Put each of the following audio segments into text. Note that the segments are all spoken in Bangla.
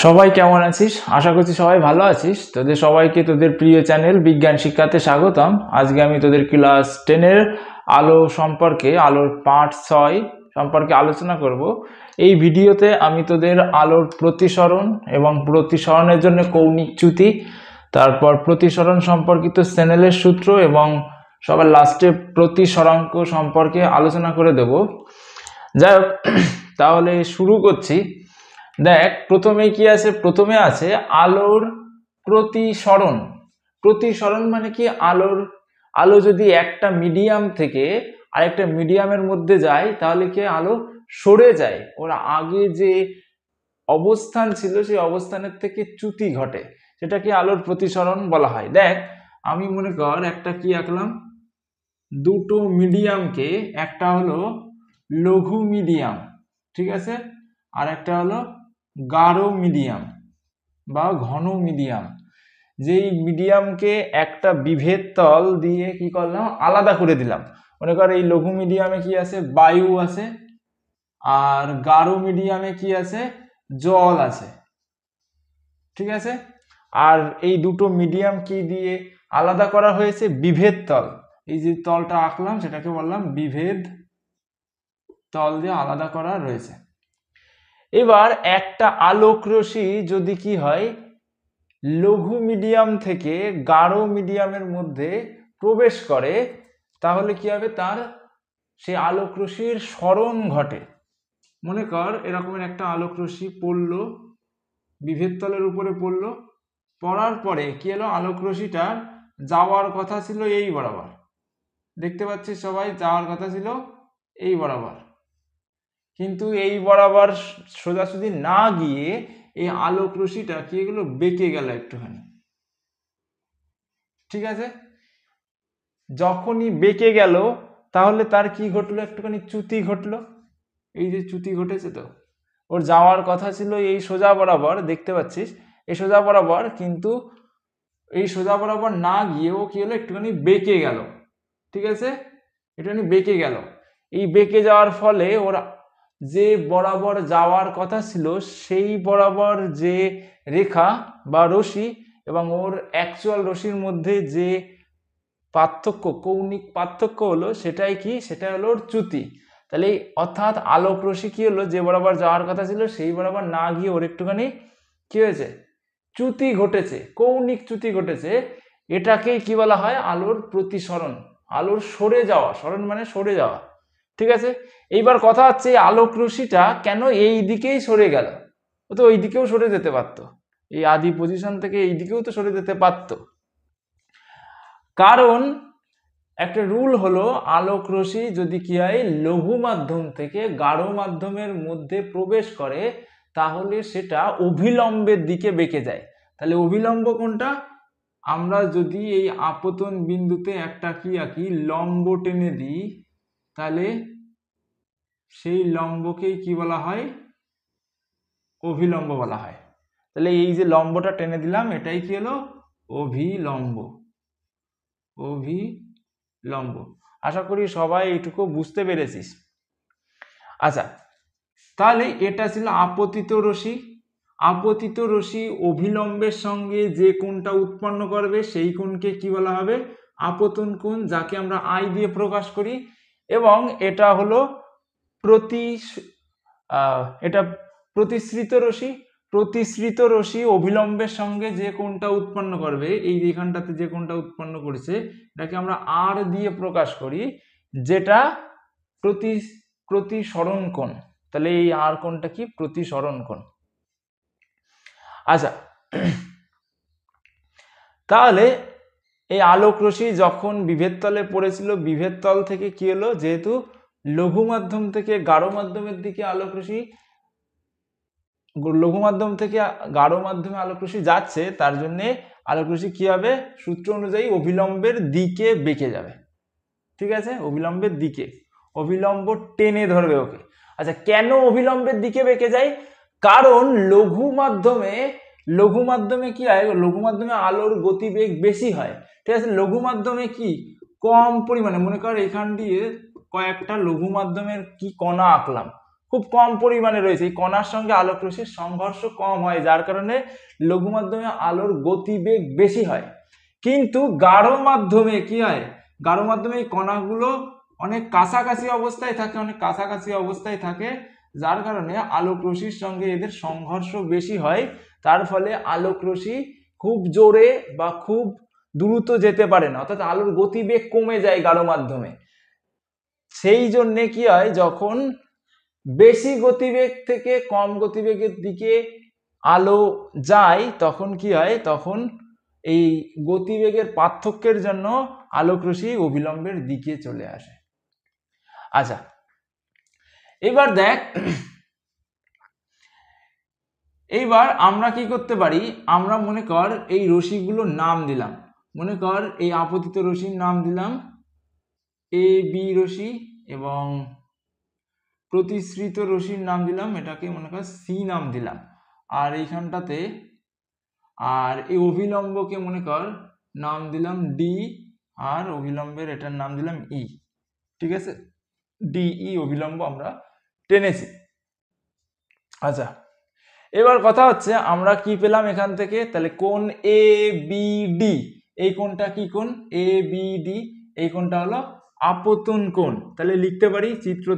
সবাই কেমন আছিস? আশা করছি সবাই ভালো আছিস। তোদের সবাইকে তোদের প্রিয় চ্যানেল বিজ্ঞান শিক্ষাতে স্বাগতম। আজকে আমি তোদের ক্লাস 10-এর আলো সম্পর্কে, আলোর পার্ট 6 সম্পর্কে আলোচনা করব। এই ভিডিওতে আমি তোদের আলোর প্রতিসরণ এবং প্রতিসরণের জন্য কৌণিক চ্যুতি, তারপর প্রতিসরণ সম্পর্কিত স্নেলের সূত্র এবং সবার লাস্টে প্রতিসরাঙ্ক সম্পর্কে আলোচনা করে দেব। যাই হোক, তাহলে শুরু করছি। দেখ, প্রথমে কি আছে? প্রথমে আছে আলোর প্রতিসরণ। প্রতিসরণ মানে কি? আলো যদি একটা মিডিয়াম থেকে আরেকটা মিডিয়ামের মধ্যে যায় তাহলে কি আলো সরে যায়, ওর আগে যে অবস্থান ছিল সেই অবস্থানের থেকে চ্যুতি ঘটে, সেটাকে আলোর প্রতিসরণ বলা হয়। দেখ, আমি মনে কর একটা কি আঁকলাম, দুটো মিডিয়ামকে, একটা হলো লঘু মিডিয়াম, ঠিক আছে, আর একটা হলো গাঢ় মিডিয়াম বা ঘন মিডিয়াম। যেই মিডিয়ামকে একটা বিভেদ তল দিয়ে কি করলাম, আলাদা করে দিলাম। মনে কর এই লঘু মিডিয়ামে কি আছে? বায়ু আছে, আর গাঢ় মিডিয়ামে কি আছে? জল আছে, ঠিক আছে। আর এই দুটো মিডিয়াম কি দিয়ে আলাদা করা হয়েছে? বিভেদ তল। এই যে তলটা আঁকলাম সেটাকে বললাম বিভেদ তল দিয়ে আলাদা করা রয়েছে। এবার একটা আলোক রশ্মি যদি কি হয়, লঘু মিডিয়াম থেকে গাঢ় মিডিয়ামের মধ্যে প্রবেশ করে, তাহলে কি হবে? তার সেই আলোক রশ্মির সরণ ঘটে। মনে কর এরকমের একটা আলোক রশ্মি পড়লো, বিভেদ তলের উপরে পড়লো, পড়ার পরে কি হলো? আলোক রশ্মিটা যাওয়ার কথা ছিল এই বরাবর, দেখতে পাচ্ছিস সবাই, যাওয়ার কথা ছিল এই বরাবর, কিন্তু এই বরাবর সোজাসুজি না গিয়ে এই আলোক রশ্মিটা কি এগুলো বেঁকে গেল একটুখানি, ঠিক আছে। যখনই বেঁকে গেল তাহলে তার কি ঘটলো? একটুখানি চ্যুতি ঘটলো। এই যে চ্যুতি ঘটেছে, তো ওর যাওয়ার কথা ছিল এই সোজা বরাবর, দেখতে পাচ্ছিস এই সোজা বরাবর, কিন্তু এই সোজা বরাবর না গিয়ে ও কি হলো? একটুখানি বেঁকে গেল, ঠিক আছে, একটুখানি বেঁকে গেল। এই বেঁকে যাওয়ার ফলে ওর যে বরাবর যাওয়ার কথা ছিল সেই বরাবর যে রেখা বা রশ্মি এবং ওর অ্যাকচুয়াল রশ্মির মধ্যে যে পার্থক্য, কৌণিক পার্থক্য হলো, সেটাই কি? সেটা হলো ওর চ্যুতি। তাহলে অর্থাৎ আলোক রশ্মি কি হলো? যে বরাবর যাওয়ার কথা ছিল সেই বরাবর না গিয়ে ওর একটুখানি কি হয়েছে? চ্যুতি ঘটেছে, কৌণিক চ্যুতি ঘটেছে। এটাকেই কি বলা হয়? আলোর প্রতিসরণ, আলোর সরে যাওয়া। সরণ মানে সরে যাওয়া, ঠিক আছে। এইবার কথা হচ্ছে আলোক রশ্মিটা কেন এই দিকেই সরে গেল? ও তো ওই দিকেও সরে যেতে পারতো, এই আদি পজিশন থেকে এই দিকেও তো সরে যেতে পারতো। কারণ একটা রুল হলো, আলোক রশ্মি যদি কি হয়, লঘু মাধ্যম থেকে গাঢ় মাধ্যমের মধ্যে প্রবেশ করে তাহলে সেটা অভিলম্বের দিকে বেঁকে যায়। তাহলে অভিলম্ব কোনটা? আমরা যদি এই আপতন বিন্দুতে একটা কি আঁকি, লম্ব টেনে দিই, তাহলে সেই লম্বকেই কি বলা হয়? অভিলম্ব বলা হয়। তাহলে এই যে লম্বটা টেনে দিলাম এটাই কি হলো? অভিলম্ব। অভিলম্ব। আশা করি সবাই এইটুকু বুঝতে পেরেছিস। আচ্ছা, তাহলে এটা ছিল আপতিত রশ্মি। আপতিত রশ্মি অভিলম্বের সঙ্গে যে কোণটা উৎপন্ন করবে সেই কোণকে কি বলা হবে? আপতন কোণ, যাকে আমরা আই দিয়ে প্রকাশ করি। এবং এটা হলো এটা প্রতিসৃত রশ্মি। প্রতিসৃত রশ্মি অভিলম্বের সঙ্গে যে কোণটা উৎপন্ন করবে, এই এখানটাতে যে কোণটা উৎপন্ন করেছে এটাকে আমরা আর দিয়ে প্রকাশ করি, যেটা প্রতিসরণ কোণ। তাহলে এই আর কোণটা কি? প্রতিসরণ কোণ। আচ্ছা, তাহলে এই আলোক রশ্মি যখন বিভেদ তলে পড়েছিল, বিভেদ তল থেকে কি হলো? যেহেতু লঘু মাধ্যম থেকে গাঢ় মাধ্যমের দিকে আলোক রশ্মি, লঘু মাধ্যম থেকে গাঢ় মাধ্যমে আলোক রশ্মি যাচ্ছে, তার জন্য আলোক রশ্মি কি হবে? সূত্র অনুযায়ী অভিলম্বের দিকে বেঁকে যাবে, ঠিক আছে, অভিলম্বের দিকে। অভিলম্ব টেনে ধরবে ওকে। আচ্ছা, কেন অভিলম্বের দিকে বেঁকে যায়? কারণ লঘু মাধ্যমে কি হয়? লঘু মাধ্যমে আলোর গতিবেগ বেশি হয়, ঠিক আছে। লঘু মাধ্যমে কি কম পরিমাণে, মনে কর এখান দিয়ে কয়েকটা লঘু মাধ্যমের কি কণা আঁকলাম, খুব কম পরিমাণে রয়েছে, এই কণার সঙ্গে আলোক রশ্মির সংঘর্ষ কম হয়, যার কারণে লঘু মাধ্যমে আলোর গতিবেগ বেশি হয়। কিন্তু গাঢ় মাধ্যমে কি হয়, গাঢ় মাধ্যমে এই কণাগুলো অনেক কাছাকাছি অবস্থায় থাকে, যার কারণে আলোক রশ্মির সঙ্গে এদের সংঘর্ষ বেশি হয়। তার ফলে আলোক রশ্মি খুব জোরে বা খুব দ্রুত যেতে পারে না, অর্থাৎ আলোর গতিবেগ কমে যায় গাঢ় মাধ্যমে। সেই জন্যে কি হয়, যখন বেশি গতিবেগ থেকে কম গতিবেগের দিকে আলো যায় তখন কি হয়, তখন এই গতিবেগের পার্থক্যের জন্য আলোক রশ্মি অভিলম্বের দিকে চলে আসে। আচ্ছা, এবার দেখ, এইবার আমরা কি করতে পারি, আমরা মনে কর এই রশ্মিগুলোর নাম দিলাম, মনে কর এই আপতিত রশ্মির নাম দিলাম এ বি রশ্মি, এবং প্রতিসৃত রশ্মির নাম দিলাম, এটাকে মনে কর সি নাম দিলাম, আর এইখানটাতে আর এই অভিলম্বকে মনে কর নাম দিলাম ডি, আর অভিলম্বের এটার নাম দিলাম ই। ঠিক আছে, ডিই অভিলম্ব আমরা টেনেছি। আচ্ছা, এবার কথা হচ্ছে আমরা কি পেলাম এখান থেকে, তাহলে কোণ এ বি ডি, এই কোণটা কি কোণ, এ বি ডি, এই কোণটা হলো আপতন কোণ। তাহলে লিখতে পারি চিত্র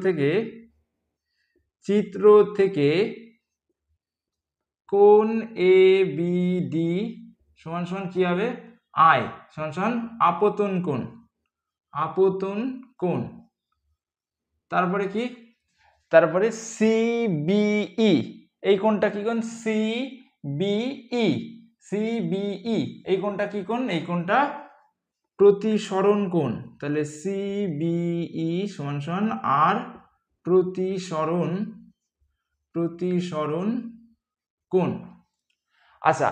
থেকে কোণ এ বি ডি সমান সমান কি হবে, আই সমান সমান আপতন কোণ। তারপরে কি, তারপরে সিবিই, এই কোণটা কি কোণ, সিবিই, এই কোণটা কি কোণ, এই কোণটা প্রতিসরণ কোণ। তাহলে সিবিই সমান সমান আর প্রতিসরণ কোণ। আচ্ছা,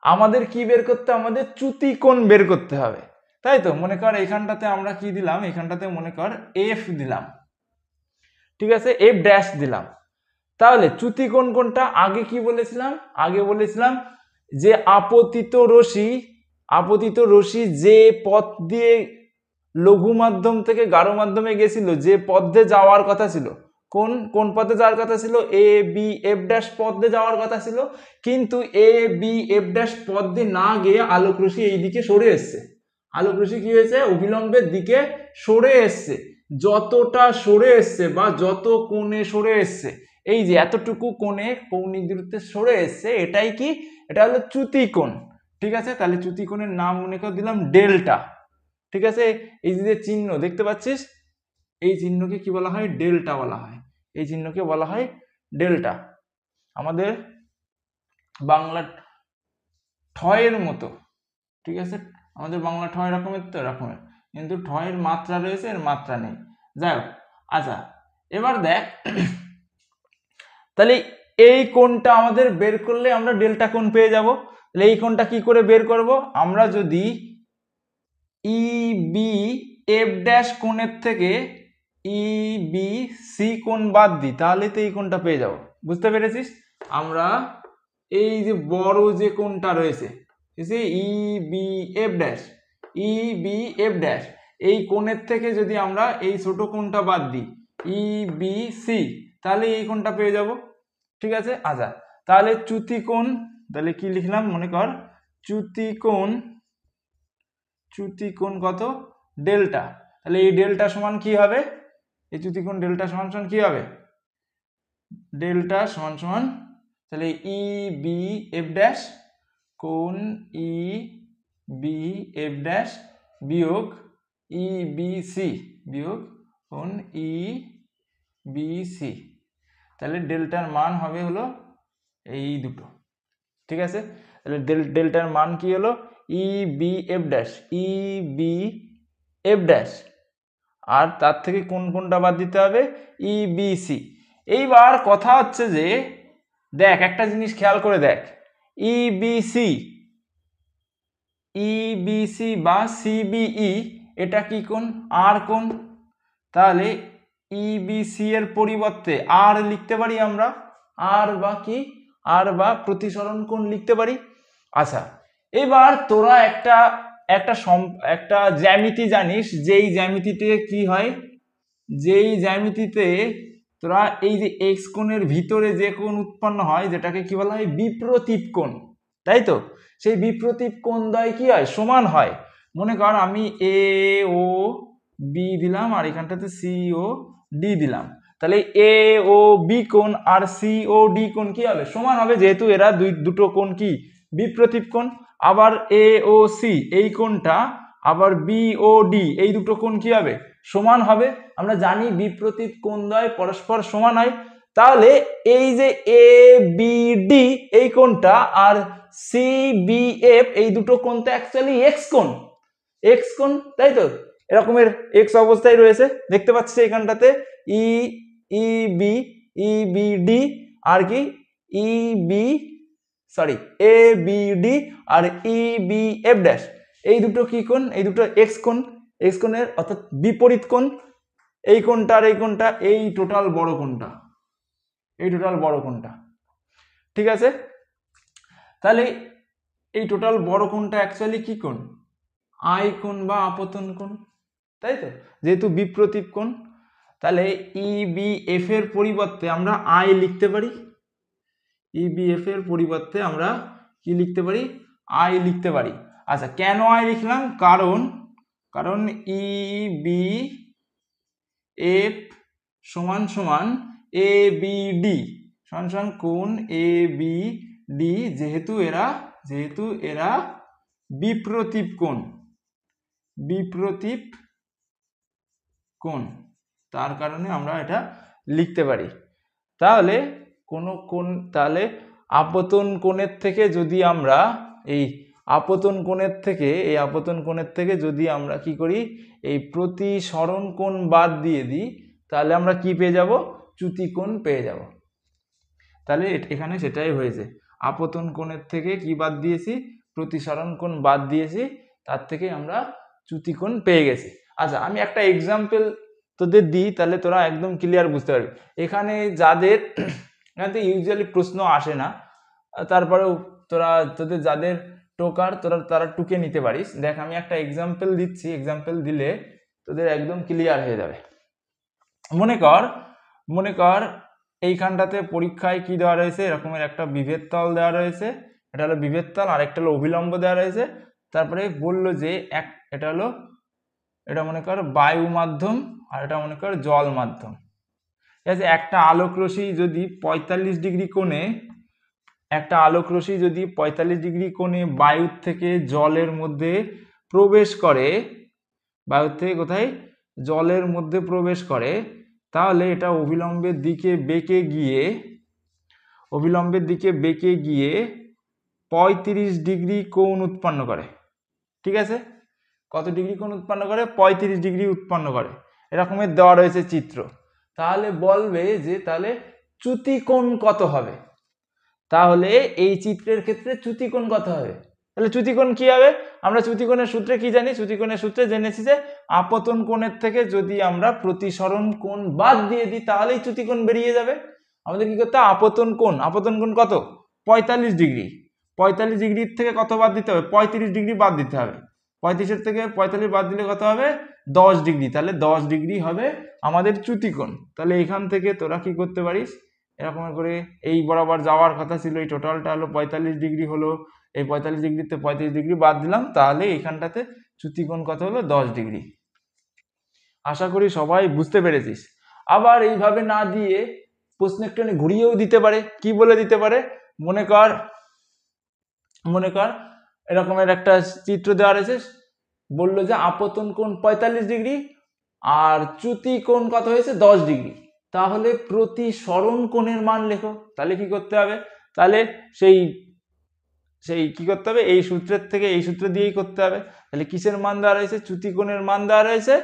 আমাদের কি বের করতে, আমাদের চ্যুতি কোণ বের করতে হবে, তাই তো। মনে কর এখানটাতে আমরা কি দিলাম, এখানটাতে মনে কর এফ দিলাম, ঠিক আছে, এফ ড্যাশ দিলাম। তাহলে চ্যুতি কোণ কোনটা, আগে কি বলেছিলাম, আগে বলেছিলাম যে আপতিত রশ্মি যে পথ দিয়ে লঘু মাধ্যম থেকে গাঢ় মাধ্যমে গেছিল, যে পথে যাওয়ার কথা ছিল, কোন পথে যাওয়ার কথা ছিল, এ বি এফ ড্যাশ পথে যাওয়ার কথা ছিল, কিন্তু এ বি এফ ড্যাশ পথে না গিয়ে আলোক রশ্মি এইদিকে সরে এসছে। আলোক রশ্মি কি হয়েছে, অভিলম্বের দিকে সরে এসছে। যতটা সরে এসছে বা যত কোণে সরে এসছে, এই যে এতটুকু কোণে কৌণিক দূরত্বে সরে এসছে, এটাই কি, এটা হলো চ্যুতি কোণ। ঠিক আছে, তাহলে চ্যুতি কোণের নাম মনে করে দিলাম ডেল্টা। ঠিক আছে, এই যে চিহ্ন দেখতে পাচ্ছিস, এই চিহ্নকে কি বলা হয়, ডেল্টা বলা হয়, এই চিহ্নকে বলা হয় ডেল্টা। আমাদের বাংলা ঠয়ের মতো, ঠিক আছে, আমাদের বাংলা ঠয় রকমের তো এরকমের, কিন্তু ঠয়ের মাত্রা রয়েছে, এর মাত্রা নেই, যাই হোক। আচ্ছা, এবার দেখ, তাহলে এই কোণটা আমাদের বের করলে আমরা ডেল্টা কোণ পেয়ে যাব। তাহলে এই কোণটা কি করে বের করব, আমরা যদি ই বি এফ ড্যাশ কোণের থেকে ই বি সি কোণ বাদ দিই, তাহলে তো এই কোণটা পেয়ে যাব। বুঝতে পেরেছিস, আমরা এই যে বড় যে কোণটা রয়েছে ই বি এফ ড্যাশ, এই কোণের থেকে যদি আমরা এই ছোট কোণটা বাদ দিই ই বি সি, তাহলে এই কোণটা পেয়ে যাব। ঠিক আছে, আচ্ছা, তাহলে চ্যুতি কোণ, তাহলে কি লিখলাম, মনে কর চ্যুতি কোণ কত, ডেল্টা। তাহলে এই ডেল্টা সমান কি হবে, এই চ্যুতি কোণ ডেল্টা সমান সমান কি হবে, ডেল্টা সমান সমান, তাহলে ই বি এফ ড্যাশ কোণ ই বি এফ ড্যাশ বিয়োগ ই বি সি বিয়োগ কোণ ই বি সি। তাহলে ডেল্টার মান হবে হলো এই দুটো। ঠিক আছে, তাহলে ডেল্টার মান কি হলো, ই বি এফ ড্যাশ, আর তার থেকে কোনটা বাদ দিতে হবে, ই বি সি। এইবার কথা হচ্ছে যে দেখ, একটা জিনিস খেয়াল করে দেখ, ই বি সি বা সিবিই, এটা কি কোণ, আর কোণ। তাহলে ই বি সি এর পরিবর্তে আর লিখতে পারি আমরা, আর বা কি, আর বা প্রতিসরণ কোণ লিখতে পারি। আচ্ছা, এবার তোরা একটা জ্যামিতি জানিস, যেই জ্যামিতিতে কি হয়, যেই জ্যামিতিতে তোরা এই যে এক্স কোণের ভিতরে যে কোণ উৎপন্ন হয় যেটাকে কি বলা হয় বিপ্রতীপ কোণ, তাই তো? সেই বিপ্রতীপ কোণ দ্বয় কি হয় সমান হয়। মনে কর আমি এ ও বি দিলাম আর এখানটাতে সি ও ডি দিলাম, তাহলে এ ও বি কোণ আর সি ও ডি কোণ কি হবে সমান হবে, যেহেতু এরা দুটো কোণ কি বিপ্রতীপ কোণ। আবার এ ও সি এই কোণটা আবার বি ও ডি এই দুটো কোণ কি হবে সমান হবে। আমরা জানি বিপ্রতীপ কোণদ্বয় পরস্পর সমান হয়। তাহলে এই যে এ বি ডি এই কোণটা আর সি বি এফ এই দুটো কোণ তো অ্যাকচুয়ালি এক্স কোণ, এক্স কোণ, তাই তো? এরকমের এক্স অবস্থায় রয়েছে, দেখতে পাচ্ছি এখানটাতে E E B E B D R কি E B sorry A B D R E B F dash এই দুটো কি কোণ, এই দুটো এক্স কোণ, এক্স কোণের অর্থাৎ বিপরীত কোণ। এই কোণটা আর এই কোণটা এই টোটাল বড় কোণটা, এই টোটাল বড় কোণটা, ঠিক আছে? তাহলে এই টোটাল বড় কোণটা অ্যাকচুয়ালি কি কোণ আই কোণ বা আপতন কোণ, তাই তো? যেহেতু বিপ্রতীপ কোণ, তাহলে ই বি এফ এর পরিবর্তে আমরা আই লিখতে পারি, ই বি এফ এর পরিবর্তে আমরা কি লিখতে পারি আই লিখতে পারি। আচ্ছা কেন আই লিখলাম, কারণ ই বি এফ সমান সমান এ বি ডি সমান সমান কোণ এ বি ডি, যেহেতু এরা বিপ্রতীপ কোণ, বিপ্রতীপ কোণ, তার কারণে আমরা এটা লিখতে পারি। তাহলে তাহলে আপতন কোণের থেকে যদি আমরা এই আপতন কোণের থেকে যদি আমরা কি করি এই প্রতিসরণ কোণ বাদ দিয়ে দিই, তাহলে আমরা কি পেয়ে যাব চ্যুতি কোণ পেয়ে যাব। তাহলে এখানে সেটাই হয়েছে, আপতন কোণের থেকে কি বাদ দিয়েছি প্রতিসরণ কোণ বাদ দিয়েছি, তার থেকে আমরা চ্যুতি কোণ পেয়ে গেছি। আচ্ছা আমি একটা এক্সাম্পল তোদের দিই, তাহলে তোরা একদম ক্লিয়ার বুঝতে পারবি। এখানে এখানে ইউজুয়ালি প্রশ্ন আসে না, তারপরেও তোদের যাদের টোকার তারা টুকে নিতে পারিস। দেখ আমি একটা এক্সাম্পল দিচ্ছি, এক্সাম্পল দিলে তোদের একদম ক্লিয়ার হয়ে যাবে। মনে কর এইখানটাতে পরীক্ষায় কি দেওয়া রয়েছে, এরকমের একটা বিভেদ তল দেওয়া রয়েছে, এটা হলো বিভেদ তল, আর একটা হলো অভিলম্ব দেওয়া রয়েছে। তারপরে বললো যে এটা মনে কর বায়ু মাধ্যম আর এটা মনে কর জল মাধ্যম, ঠিক আছে? একটা আলোক রশ্মি যদি 45 ডিগ্রি কোণে বায়ুর থেকে জলের মধ্যে প্রবেশ করে, বায়ুর থেকে কোথায় জলের মধ্যে প্রবেশ করে, তাহলে এটা অভিলম্বের দিকে বেঁকে গিয়ে 35 ডিগ্রি কোণ উৎপন্ন করে, ঠিক আছে? কত ডিগ্রি কোণ উৎপন্ন করে 35 ডিগ্রি উৎপন্ন করে, এরকমের দেওয়া রয়েছে চিত্র। তাহলে বলবে যে তাহলে চ্যুতি কোণ কত হবে, তাহলে এই চিত্রের ক্ষেত্রে চ্যুতি কোণ কত হবে, তাহলে চ্যুতি কোণ কি হবে, আমরা চ্যুতি কোণের সূত্রে কি জানি, চ্যুতি কোণের সূত্রে জেনেছি যে আপতন কোণের থেকে যদি আমরা প্রতিসরণ কোণ বাদ দিয়ে দিই তাহলেই চ্যুতি কোণ বেরিয়ে যাবে। আমাদের কি করতে হবে আপতন কোণ কত 45 ডিগ্রি, 45 ডিগ্রির থেকে কত বাদ দিতে হবে 35 ডিগ্রি বাদ দিতে হবে, 35-এর থেকে 45 বাদ দিলে কত হবে 10 ডিগ্রি, তাহলে 10 ডিগ্রি হবে আমাদের চ্যুতি কোণ। তাহলে এখান থেকে তোরা কি করতে পারিস, এরকম করে এই বরাবর যাওয়ার কথা ছিল, এই টোটালটা হলো 45 ডিগ্রি হলো, এই 45 ডিগ্রিতে 35 ডিগ্রি বাদ দিলাম, তাহলে এইখানটাতে চ্যুতি কোণ কত হলো 10 ডিগ্রি। আশা করি সবাই বুঝতে পেরেছিস। আবার এইভাবে না দিয়ে প্রশ্ন একটু ঘুরিয়েও দিতে পারে, কি বলে দিতে পারে, মনে কর এরকমের একটা চিত্র দেওয়া রয়েছে, বললো যে আপতন কোণ 45 ডিগ্রি আর চ্যুতি কোণ কত হয়েছে 10 ডিগ্রি, তাহলে প্রতিসরণ কোণের মান লেখো। তাহলে কি করতে হবে, তাহলে সেই কি করতে হবে এই সূত্রের থেকে এই সূত্র দিয়েই করতে হবে। তাহলে কিসের মান দেওয়া রয়েছে চ্যুতি কোণের মান দেওয়া রয়েছে,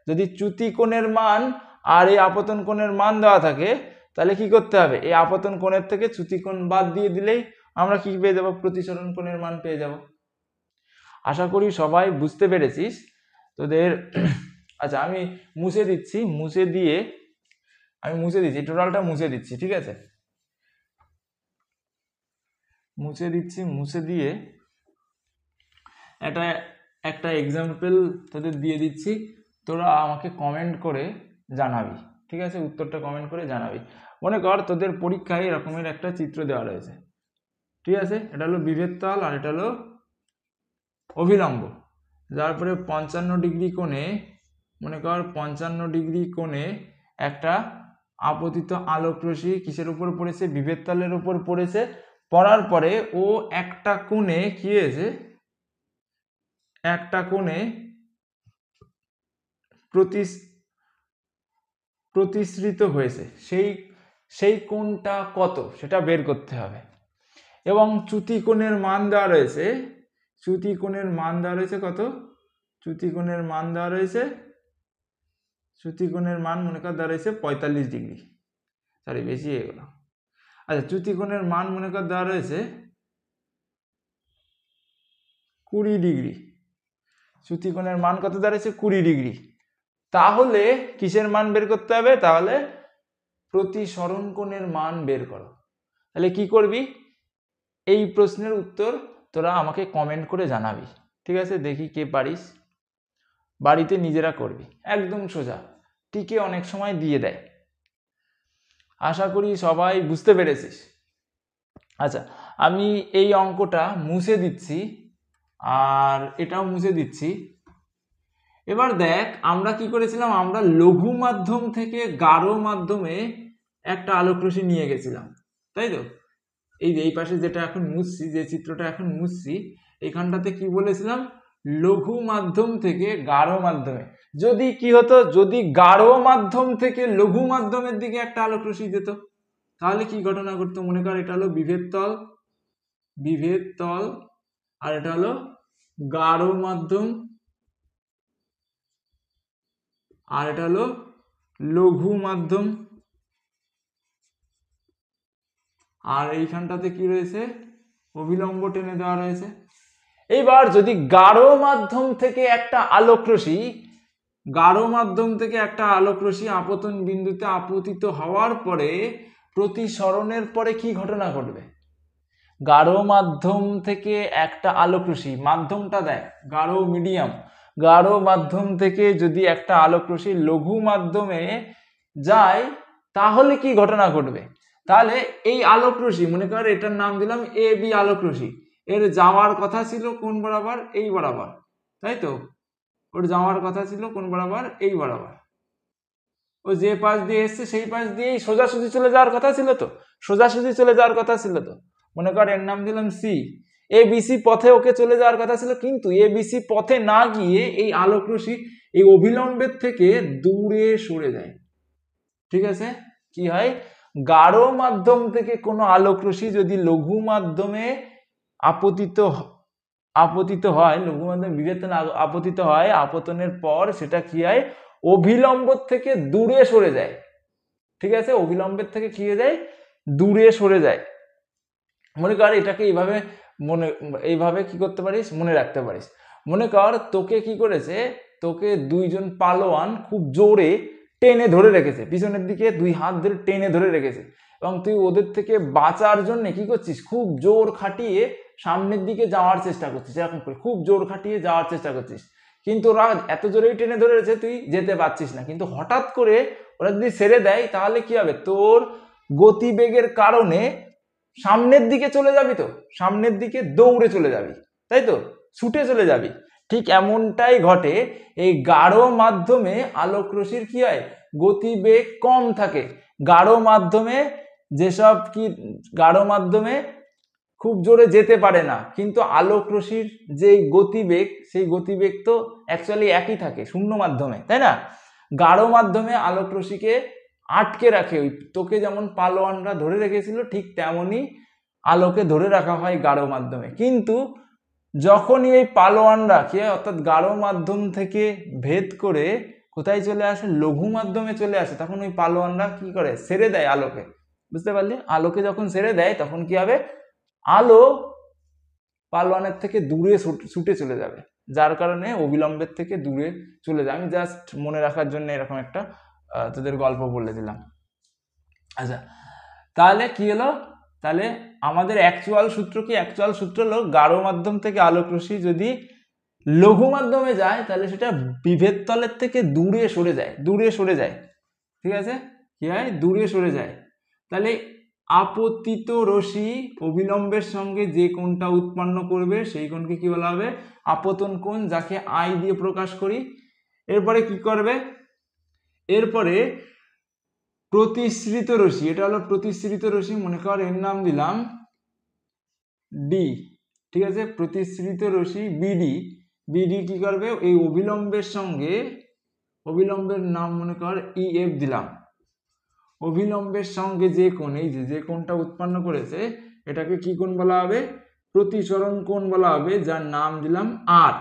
যদি চ্যুতি কোণের মান আর এই আপতন কোণের মান দেওয়া থাকে তাহলে কি করতে হবে এই আপতন কোণের থেকে চ্যুতি কোণ বাদ দিয়ে দিলেই আমরা কি পেয়ে যাব প্রতিসরণ কোণের মান পেয়ে যাব। আশা করি সবাই বুঝতে পেরেছিস তোদের। আচ্ছা আমি মুছে দিচ্ছি টোটালটা মুছে দিচ্ছি, ঠিক আছে? মুছে দিয়ে একটা এক্সাম্পল তোদের দিয়ে দিচ্ছি, তোরা আমাকে কমেন্ট করে জানাবি। ঠিক আছে, উত্তরটা কমেন্ট করে জানাবি। মনে কর তোদের পরীক্ষায় এরকমের একটা চিত্র দেওয়া রয়েছে, ঠিক আছে, এটা হলো বিভেদ তল আর এটা হলো অভিলম্ব। তারপরে 55 ডিগ্রি কোণে, মনে কর 55 ডিগ্রি কোণে একটা আপতিত আলোক রশ্মি কিসের উপর পড়েছে, বিভেদ তলের উপর পড়েছে। পড়ার পরে ও একটা কোণে কি হয়েছে, একটা কোণে প্রতিসৃত হয়েছে, সেই কোণটা কত সেটা বের করতে হবে। এবং চ্যুতি কোণের মান দেওয়া রয়েছে, চ্যুতি কোণের মান দেওয়া রয়েছে কত, চ্যুতি কোণের মান দেওয়া রয়েছে, চ্যুতি কোণের মান মনে কর দেওয়া রয়েছে 45 ডিগ্রি, সরি বেশি হয়ে গেল। আচ্ছা, চ্যুতি কোণের মান মনে কর দেওয়া রয়েছে 20 ডিগ্রি, চ্যুতি কোণের মান কত দেওয়া রয়েছে 20 ডিগ্রি। তাহলে কিসের মান বের করতে হবে, তাহলে প্রতিসরণ কোণের মান বের করো। তাহলে কি করবি, এই প্রশ্নের উত্তর তোরা আমাকে কমেন্ট করে জানাবি, ঠিক আছে, দেখি কে পারিস, বাড়িতে নিজেরা করবি, একদম সোজা, টিকে অনেক সময় দিয়ে দেয়। আশা করি সবাই বুঝতে পেরেছিস। আচ্ছা, আমি এই অঙ্কটা মুছে দিচ্ছি আর এটাও মুছে দিচ্ছি। এবার দেখ আমরা কি করেছিলাম, আমরা লঘু মাধ্যম থেকে গাঢ় মাধ্যমে একটা আলোক রশ্মি নিয়ে গেছিলাম, তাই তো। এই পাশে যেটা এখন মুছছি, যে চিত্রটা এখন মুছছি, এখানটাতে কি বলেছিলাম, লঘু মাধ্যম থেকে গাঢ় মাধ্যমে। যদি কি হতো, যদি গাঢ় মাধ্যম থেকে লঘু মাধ্যমের দিকে একটা আলোক রশ্মি যেত, তাহলে কি ঘটনা ঘটতো, মনে কর এটা হলো বিভেদ তল, বিভেদ তল, আর এটা হলো গাঢ় মাধ্যম, আর এটা হলো লঘু মাধ্যম, আর এইখানটাতে কি রয়েছে, অভিলম্ব টেনে দেওয়া রয়েছে। এইবার যদি গাঢ় মাধ্যম থেকে একটা আলোক রশ্মি, গাঢ় মাধ্যম থেকে একটা আলোক রশ্মি আপতন বিন্দুতে আপতিত হওয়ার পরে প্রতিসরণের পরে কি ঘটনা ঘটবে, গাঢ় মাধ্যম থেকে একটা আলোক রশ্মি, মাধ্যমটা দেখ গাঢ় মিডিয়াম, গাঢ় মাধ্যম থেকে যদি একটা আলোক রশ্মি লঘু মাধ্যমে যায় তাহলে কি ঘটনা ঘটবে। তাহলে এই আলোক রশ্মি মনে কর এটার নাম দিলাম এ বি আলোক রশ্মি, এর যাওয়ার কথা ছিল কোন বরাবর, এই বরাবর, তাই তো, ওর যাওয়ার কথা ছিল কোন বরাবর, এই বরাবর, ও যে পাশ দিয়ে এসছে সেই পাশ দিয়েই সোজাসুজি চলে যাওয়ার কথা ছিল তো, সোজাসুজি চলে যাওয়ার কথা ছিল তো, মনে কর এর নাম দিলাম সি, এ বিসি পথে ওকে চলে যাওয়ার কথা ছিল, কিন্তু এ বিসি পথে না গিয়ে এই আলোক রশ্মি এই অভিলম্বের থেকে দূরে সরে যায়, ঠিক আছে। কি হয়, গাঢ় মাধ্যম থেকে কোনো আলোক রশ্মি যদি লঘু মাধ্যমে আপতিত হয়, লঘু মাধ্যমে বিভেদন আপতিত হয়, আপতনের পর সেটা কি হয়, অভিলম্ব থেকে দূরে সরে যায়, ঠিক আছে, অভিলম্বের থেকে কি হয়ে যায়, দূরে সরে যায়। মনে কর এটাকে এইভাবে কি করতে পারিস, মনে রাখতে পারিস। মনে কর তোকে কি করেছে, তোকে দুইজন পালোয়ান খুব জোরে টেনে ধরে রেখেছে, পিছনের দিকে দুই হাত ধরে টেনে ধরে রেখেছে, এবং তুই ওদের থেকে বাঁচার জন্য কি করছিস, খুব জোর খাটিয়ে সামনের দিকে যাওয়ার চেষ্টা করছিস, এরকম করে খুব জোর খাটিয়ে যাওয়ার চেষ্টা করছিস, কিন্তু ওরা এত জোরেই টেনে ধরে রয়েছে তুই যেতে পারছিস না। কিন্তু হঠাৎ করে ওরা যদি ছেড়ে দেয় তাহলে কি হবে, তোর গতিবেগের কারণে সামনের দিকে চলে যাবি, তো সামনের দিকে দৌড়ে চলে যাবি, তাই তো, ছুটে চলে যাবি। ঠিক এমনটাই ঘটে এই গাঢ় মাধ্যমে আলোক রশ্মির কি হয়, গতিবেগ কম থাকে। গাঢ় মাধ্যমে যেসব কি, গাঢ় মাধ্যমে খুব জোরে যেতে পারে না, কিন্তু আলোক রশ্মির যে গতিবেগ সেই গতিবেগ তো অ্যাকচুয়ালি একই থাকে শূন্য মাধ্যমে, তাই না। গাঢ় মাধ্যমে আলোক রশ্মিকে আটকে রাখে, ওই তোকে যেমন পালোয়ানরা ধরে রেখেছিল ঠিক তেমনই আলোকে ধরে রাখা হয় গাঢ় মাধ্যমে। কিন্তু যখনই এই পালোয়ানরা কি হয়, অর্থাৎ গাঢ় মাধ্যম থেকে ভেদ করে কোথায় চলে আসে, লঘু মাধ্যমে চলে আসে, তখন ওই পালোয়ানরা কি করে, ছেড়ে দেয় আলোকে, বুঝতে পারলি, আলোকে যখন ছেড়ে দেয় তখন কি হবে, আলো পালোয়ানের থেকে দূরে ছুটে চলে যাবে, যার কারণে অবিলম্বের থেকে দূরে চলে যায়। আমি জাস্ট মনে রাখার জন্য এরকম একটা তোদের গল্প বলে দিলাম। আচ্ছা, তাহলে কি হলো, তাহলে আমাদের অ্যাকচুয়াল সূত্র কি, অ্যাকচুয়াল সূত্র হলো গাঢ় মাধ্যম থেকে আলোক রশ্মি যদি লঘু মাধ্যমে যায় তাহলে সেটা বিভেদ তলের থেকে দূরে সরে যায়, দূরে সরে যায়, ঠিক আছে, কি হয় দূরে সরে যায়। তাহলে আপতিত রশ্মি অবিলম্বের সঙ্গে যে কোণটা উৎপন্ন করবে সেই কোণকে কি বলা হবে? আপতন কোণ, যাকে আই দিয়ে প্রকাশ করি। এরপরে কি করবে? এরপরে প্রতিসৃত রশ্মি, এটা হলো প্রতিসৃত রশ্মি, মনে কর এর নাম দিলাম ডি। ঠিক আছে, প্রতিসৃত রশ্মি বিডি। বিডি কি করবে? এই অবিলম্বের সঙ্গে, অবিলম্বের নাম মনে কর ইএফ দিলাম। অবিলম্বের সঙ্গে যে কোণ, এই যে কোণটা উৎপন্ন করেছে এটাকে কি কোণ বলা হবে? প্রতিসরণ কোণ বলা হবে, যার নাম দিলাম আর।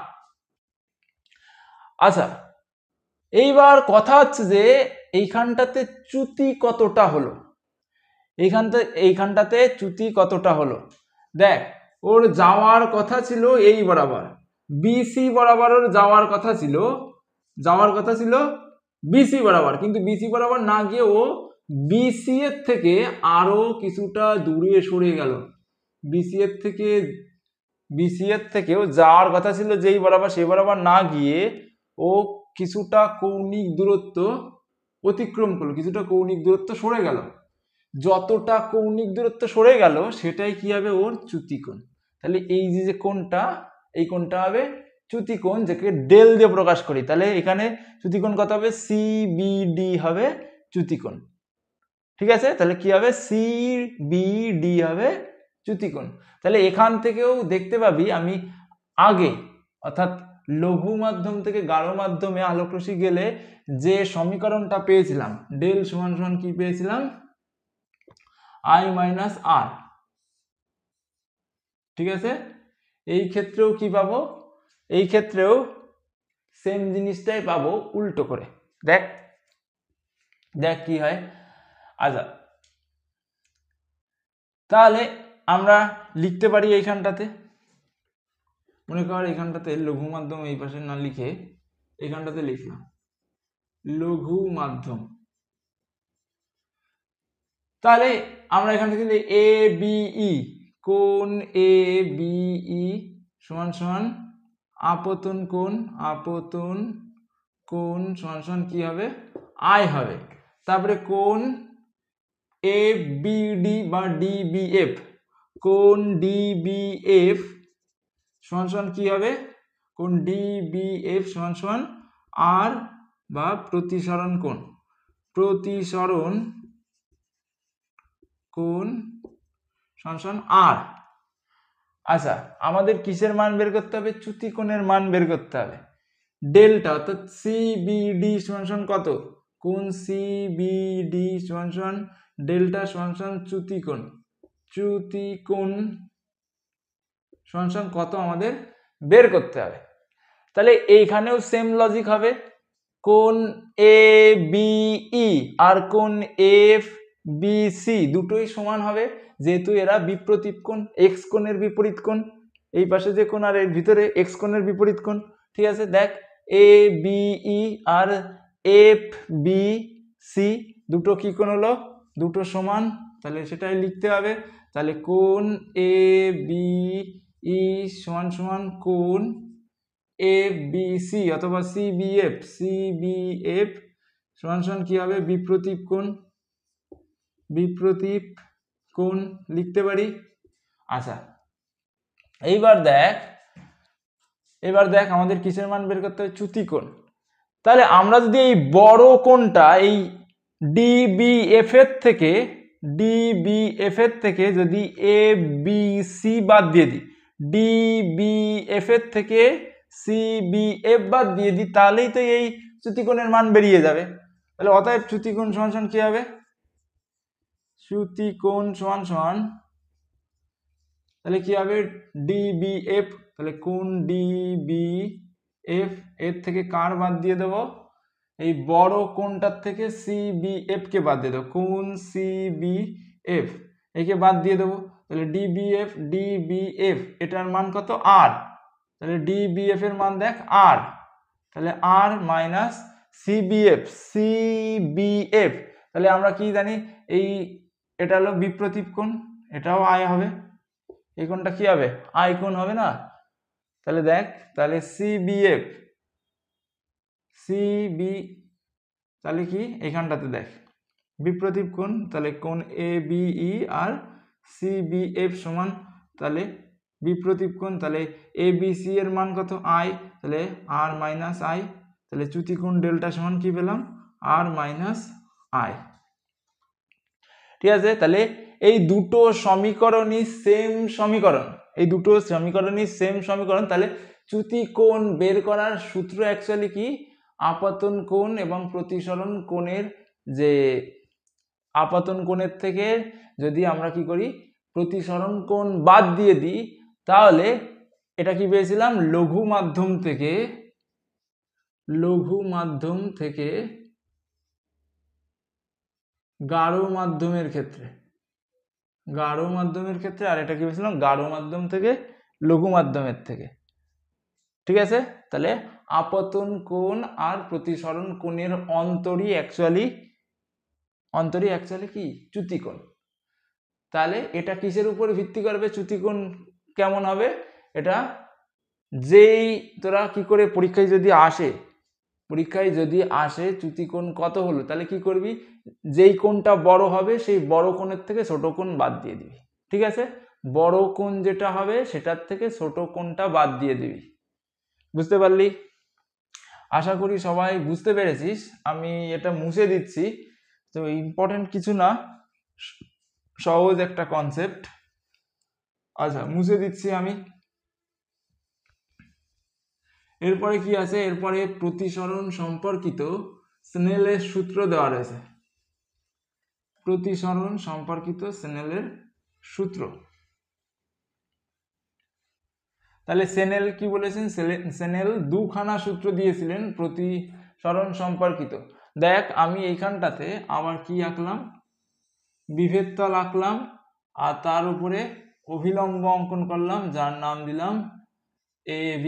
আচ্ছা, এইবার কথা হচ্ছে যে এইখানটাতে চ্যুতি কতটা হলো, এইখানটাতে চ্যুতি কতটা হলো। দেখ, ওর যাওয়ার কথা ছিল এই বরাবর, বিসি বরাবর ওর যাওয়ার কথা ছিল বিসি বরাবর, কিন্তু বিসি বরাবর না গিয়ে ও বিসি এর থেকে আরো কিছুটা দূরে সরে গেল। বিসি এর থেকেও যাওয়ার কথা ছিল যেই বরাবর, সেই বরাবর না গিয়ে ও কিছুটা কৌণিক দূরত্ব অতিক্রম করলো, কিছুটা কৌণিক দূরত্ব সরে গেল। যতটা কৌণিক দূরত্ব সরে গেল সেটাই কি হবে? ওর চ্যুতিকোণ। তাহলে এই যে কোণটা, এই কোণটা হবে চ্যুতিকোণ, যাকে ডেল দিয়ে প্রকাশ করি। তাহলে এখানে চ্যুতিকোণ কত হবে? সিবিডি হবে চ্যুতিকোণ। ঠিক আছে, তাহলে কি হবে? সিবিডি হবে চ্যুতিকোণ। তাহলে এখান থেকেও দেখতে পাবি আমি আগে, অর্থাৎ লঘু মাধ্যম থেকে গাঢ় মাধ্যমে আলোক রশ্মি গেলে যে সমীকরণটা পেয়েছিলাম, ডেল সমান সমান কি পেয়েছিলাম? আই মাইনাস আর। ঠিক আছে, এই ক্ষেত্রেও কি পাবো? এই ক্ষেত্রেও সেম জিনিসটাই পাবো উল্টো করে। দেখ দেখ কি হয়। আচ্ছা, তাহলে আমরা লিখতে পারি এইখানটাতে, মনে কর এখানটাতে লঘু মাধ্যম এই পাশে না লিখে এখানটাতে লিখলাম লঘু মাধ্যম। তাহলে আমরা এখান থেকে এ বিই, কোণ এ বিই সমান সমান আপতন কোণ সমান সমান কি হবে? আই হবে। তারপরে কোণ এ বিডি বা ডিবিএফ, কোণ ডিবিএফ সমান সমান কি হবে? কোণ ডিবিএফ সমান সমান আর বা প্রতিসরণ কোণ সমান সমান আর। আচ্ছা, আমাদের কিসের মান বের করতে হবে? চ্যুতিকোণের মান বের করতে হবে। ডেল্টা, অর্থাৎ সিবিডি সমান সমান কত? কোণ সিবিডি সমান সমান ডেল্টা সমান সমান চ্যুতিকোণ সমান সমান কত আমাদের বের করতে হবে। তাহলে এইখানেও সেম লজিক হবে, কোণ এ বিই আর কোণ এফ বিসি দুটোই সমান হবে, যেহেতু এরা বিপ্রতীপ কোণ, এক্স কোণের বিপরীত কোণ। এই পাশে যে কোণ আর এর ভিতরে এক্স কোণের বিপরীত কোণ। ঠিক আছে, দেখ A B E R F B C দুটো কি কোণ হলো? দুটো সমান, তাহলে সেটাই লিখতে হবে। তাহলে কোণ এ বিই সমান সমান কোণ এফ বি সি অথবা সিবিএফ সমান সমান কি হবে? বিপ্রতীপ কোণ লিখতে পারি। আচ্ছা, এইবার দেখ আমাদের কিসের মান বের করতে হবে? চ্যুতিকোণ। তাহলে আমরা যদি এই বড় কোণটা এই ডিবিএফ এর থেকে যদি এ বি সি বাদ দিয়ে দিই, ডিবিএফ এর থেকে সিবিএফ বাদ দিয়ে দিই, তাহলেই তো এই চ্যুতিকোণের মান বেরিয়ে যাবে। তাহলে অতএব চ্যুতিকোণ সমান সমান কি হবে? চ্যুতিকোণ সমান সমান তাহলে কি হবে? ডিবিএফ, তাহলে কোণ ডিবিএফ এর থেকে কার বাদ দিয়ে দেবো? এই বড় কোণটার থেকে সিবিএফ কে বাদ দিয়ে দেবো, কোণ সিবিএফ একে বাদ দিয়ে দেবো। তাহলে ডিবিএফ এটার মান কত? আর। তাহলে ডিবিএফ এর মান দেখ আর, তাহলে আর মাইনাস সিবিএফ। তাহলে আমরা কি জানি? এটা হলো বিপ্রতীপ কোণ, এটাও আই হবে। এই কোণটা কি হবে? আই কোণ হবে না? তাহলে দেখ, তাহলে সিবি তাহলে কি এখানটাতে দেখ বিপ্রতীপ কোণ, তাহলে কোণ ABE আর CBF সমান, তাহলে বিপ্রতীপ কোণ, তাহলে ABC এর মান কত I, তাহলে R মাইনাস I, তাহলে চ্যুতিকোণ ডেল্টা সমান কি পেলাম R মাইনাস I। ঠিক আছে, তাহলে এই দুটো সমীকরণই সেম সমীকরণ, এই দুটো সমীকরণই সেম সমীকরণ। তাহলে চ্যুতিকোণ বের করার সূত্র অ্যাকচুয়ালি কি, আপতন কোণ এবং প্রতিসরণ কোণের যে আপতন কোণের থেকে যদি আমরা কি করি প্রতিসরণ কোণ বাদ দিয়ে দিই, তাহলে এটা কি পেয়েছিলাম লঘু মাধ্যম থেকে গাঢ় মাধ্যমের ক্ষেত্রে, আর এটা কি পেয়েছিলাম গাঢ় মাধ্যম থেকে লঘু মাধ্যমের থেকে। ঠিক আছে, তাহলে আপতন কোণ আর প্রতিসরণ কোণের অন্তরই অ্যাকচুয়ালি কি চ্যুতিকোণ। তাহলে এটা কিসের উপরে ভিত্তি করবে, চ্যুতিকোণ কেমন হবে, এটা যেই তোরা কি করে পরীক্ষায় যদি আসে চ্যুতিকোণ কত হলো, তাহলে কি করবি যেই কোণটা বড় হবে সেই বড় কোণের থেকে ছোট কোণ বাদ দিয়ে দিবি। ঠিক আছে, বড় কোণ যেটা হবে সেটার থেকে ছোট কোণটা বাদ দিয়ে দিবি। বুঝতে পারলি? আশা করি সবাই বুঝতে পেরেছিস। আমি এটা মুছে দিচ্ছি, তো ইম্পর্টেন্ট কিছু না, সহজ একটা কনসেপ্ট। আচ্ছা মুছে দিচ্ছি আমি। এরপরে কি আছে, এরপরে প্রতিসরণ সম্পর্কিত স্নেলের সূত্র দেওয়া রয়েছে, প্রতিসরণ সম্পর্কিত স্নেলের সূত্র। তাহলে স্নেল কি বলেছেন, স্নেল দুখানা সূত্র দিয়েছিলেন প্রতিসরণ সম্পর্কিত। দেখ আমি এইখানটাতে আবার কি আঁকলাম, বিভেদ তল আঁকলাম আর তার উপরে অভিলম্ব অঙ্কন করলাম যার নাম দিলাম AB।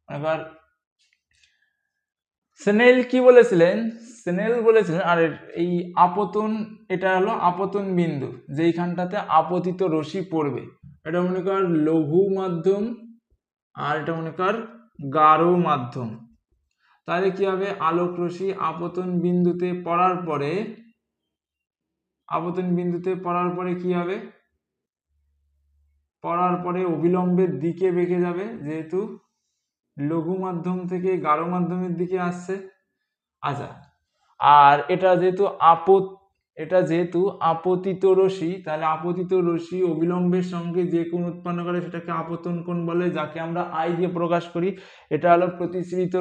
এবার স্নেল কি বলেছিলেন, আর এই আপতন, এটা হলো আপতন বিন্দু যেইখানটাতে আপতিত রশ্মি পড়বে, এটা মনে কর লঘু মাধ্যম আর এটা মনে কর গাঢ় মাধ্যম। তাহলে কি হবে, আলোক রশ্মি আপতন বিন্দুতে পড়ার পরে কি হবে, পড়ার পরে অবিলম্বের দিকে বেঁকে যাবে, যেহেতু লঘু মাধ্যম থেকে গাঢ় মাধ্যমের দিকে আসছে। আচ্ছা, আর এটা যেহেতু আপতিত রশ্মি, তাহলে আপতিত রশ্মি অবিলম্বের সঙ্গে যে কোণ উৎপন্ন করে সেটাকে আপতন কোণ বলে, যাকে আমরা I দিয়ে প্রকাশ করি। এটা হলো প্রতিসৃত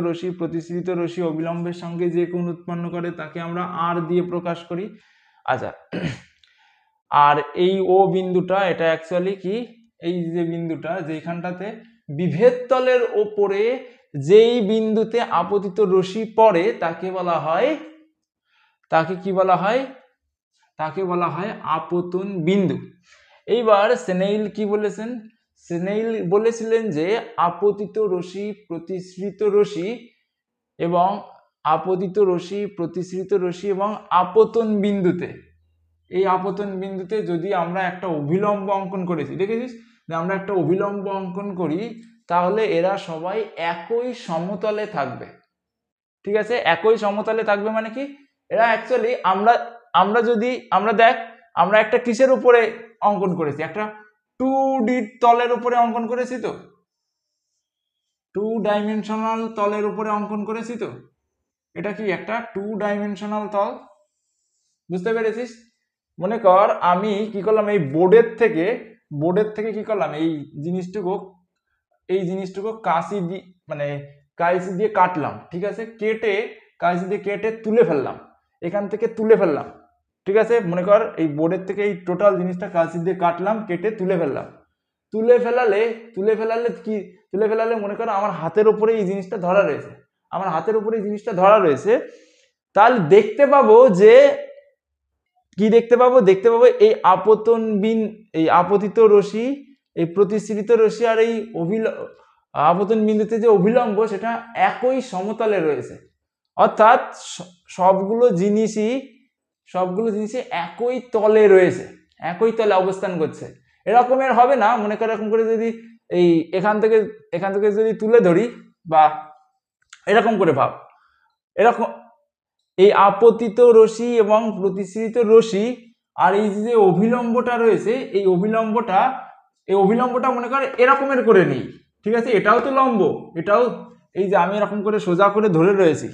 রশ্মি অবিলম্বের সঙ্গে যে কোণ উৎপন্ন করে তাকে আমরা R দিয়ে প্রকাশ করি। আচ্ছা, আর এই O বিন্দুটা, এটা অ্যাকচুয়ালি কি, এই যে বিন্দুটা যেখানটাতে বিভেদ তলের ওপরে যেই বিন্দুতে আপতিত রশ্মি পড়ে তাকে বলা হয় আপতন বিন্দু। এইবার স্নেইল কি বলেছেন, স্নেইল বলেছিলেন যে আপতিত রশ্মি, প্রতিসৃত রশ্মি এবং আপতন বিন্দুতে, এই আপতন বিন্দুতে যদি আমরা একটা অভিলম্ব অঙ্কন করেছি, দেখেছিস যে আমরা একটা অভিলম্ব অঙ্কন করি, তাহলে এরা সবাই একই সমতলে থাকবে। ঠিক আছে, একই সমতলে থাকবে মানে কি, এরা অ্যাকচুয়ালি আমরা একটা কিসের উপরে অঙ্কন করেছি, একটা 2D তলের উপরে অঙ্কন করেছি, তো 2 ডাইমেনশনাল তলের উপরে অঙ্কন করেছি, তো এটা কি একটা 2 ডাইমেনশনাল তল। বুঝতে পেরেছিস? মনে কর আমি কি করলাম, এই বোর্ডের থেকে কি করলাম, এই জিনিসটুকু কাঁচি দিয়ে কাটলাম। ঠিক আছে, কাঁচি দিয়ে কেটে তুলে ফেললাম, এখান থেকে তুলে ফেললাম। ঠিক আছে, মনে কর এই বোর্ডের থেকে এই টোটাল জিনিসটা কাঁচি দিয়ে কাটলাম, কেটে তুলে ফেললাম। তুলে ফেলালে মনে করো আমার হাতের উপরে এই জিনিসটা ধরা রয়েছে, তাহলে দেখতে পাবো এই আপতিত রশ্মি, এই প্রতিসৃত রশ্মি আর এই আপতন বিন্দুতে যে অভিলম্ব সেটা একই সমতলে রয়েছে, অর্থাৎ সবগুলো জিনিসই একই তলে রয়েছে, একই তলে অবস্থান করছে। এরকমের হবে না, মনে কর এরকম করে যদি এই এখান থেকে যদি তুলে ধরি, বা এরকম করে ভাব, এই আপতিত রশ্মি এবং প্রতিসৃত রশ্মি আর এই যে অভিলম্বটা রয়েছে, এই অভিলম্বটা মনে করে এরকমের করে নেই, ঠিক আছে? এটাও তো লম্ব, এটাও এই যে আমি এরকম করে সোজা করে ধরে রয়েছি,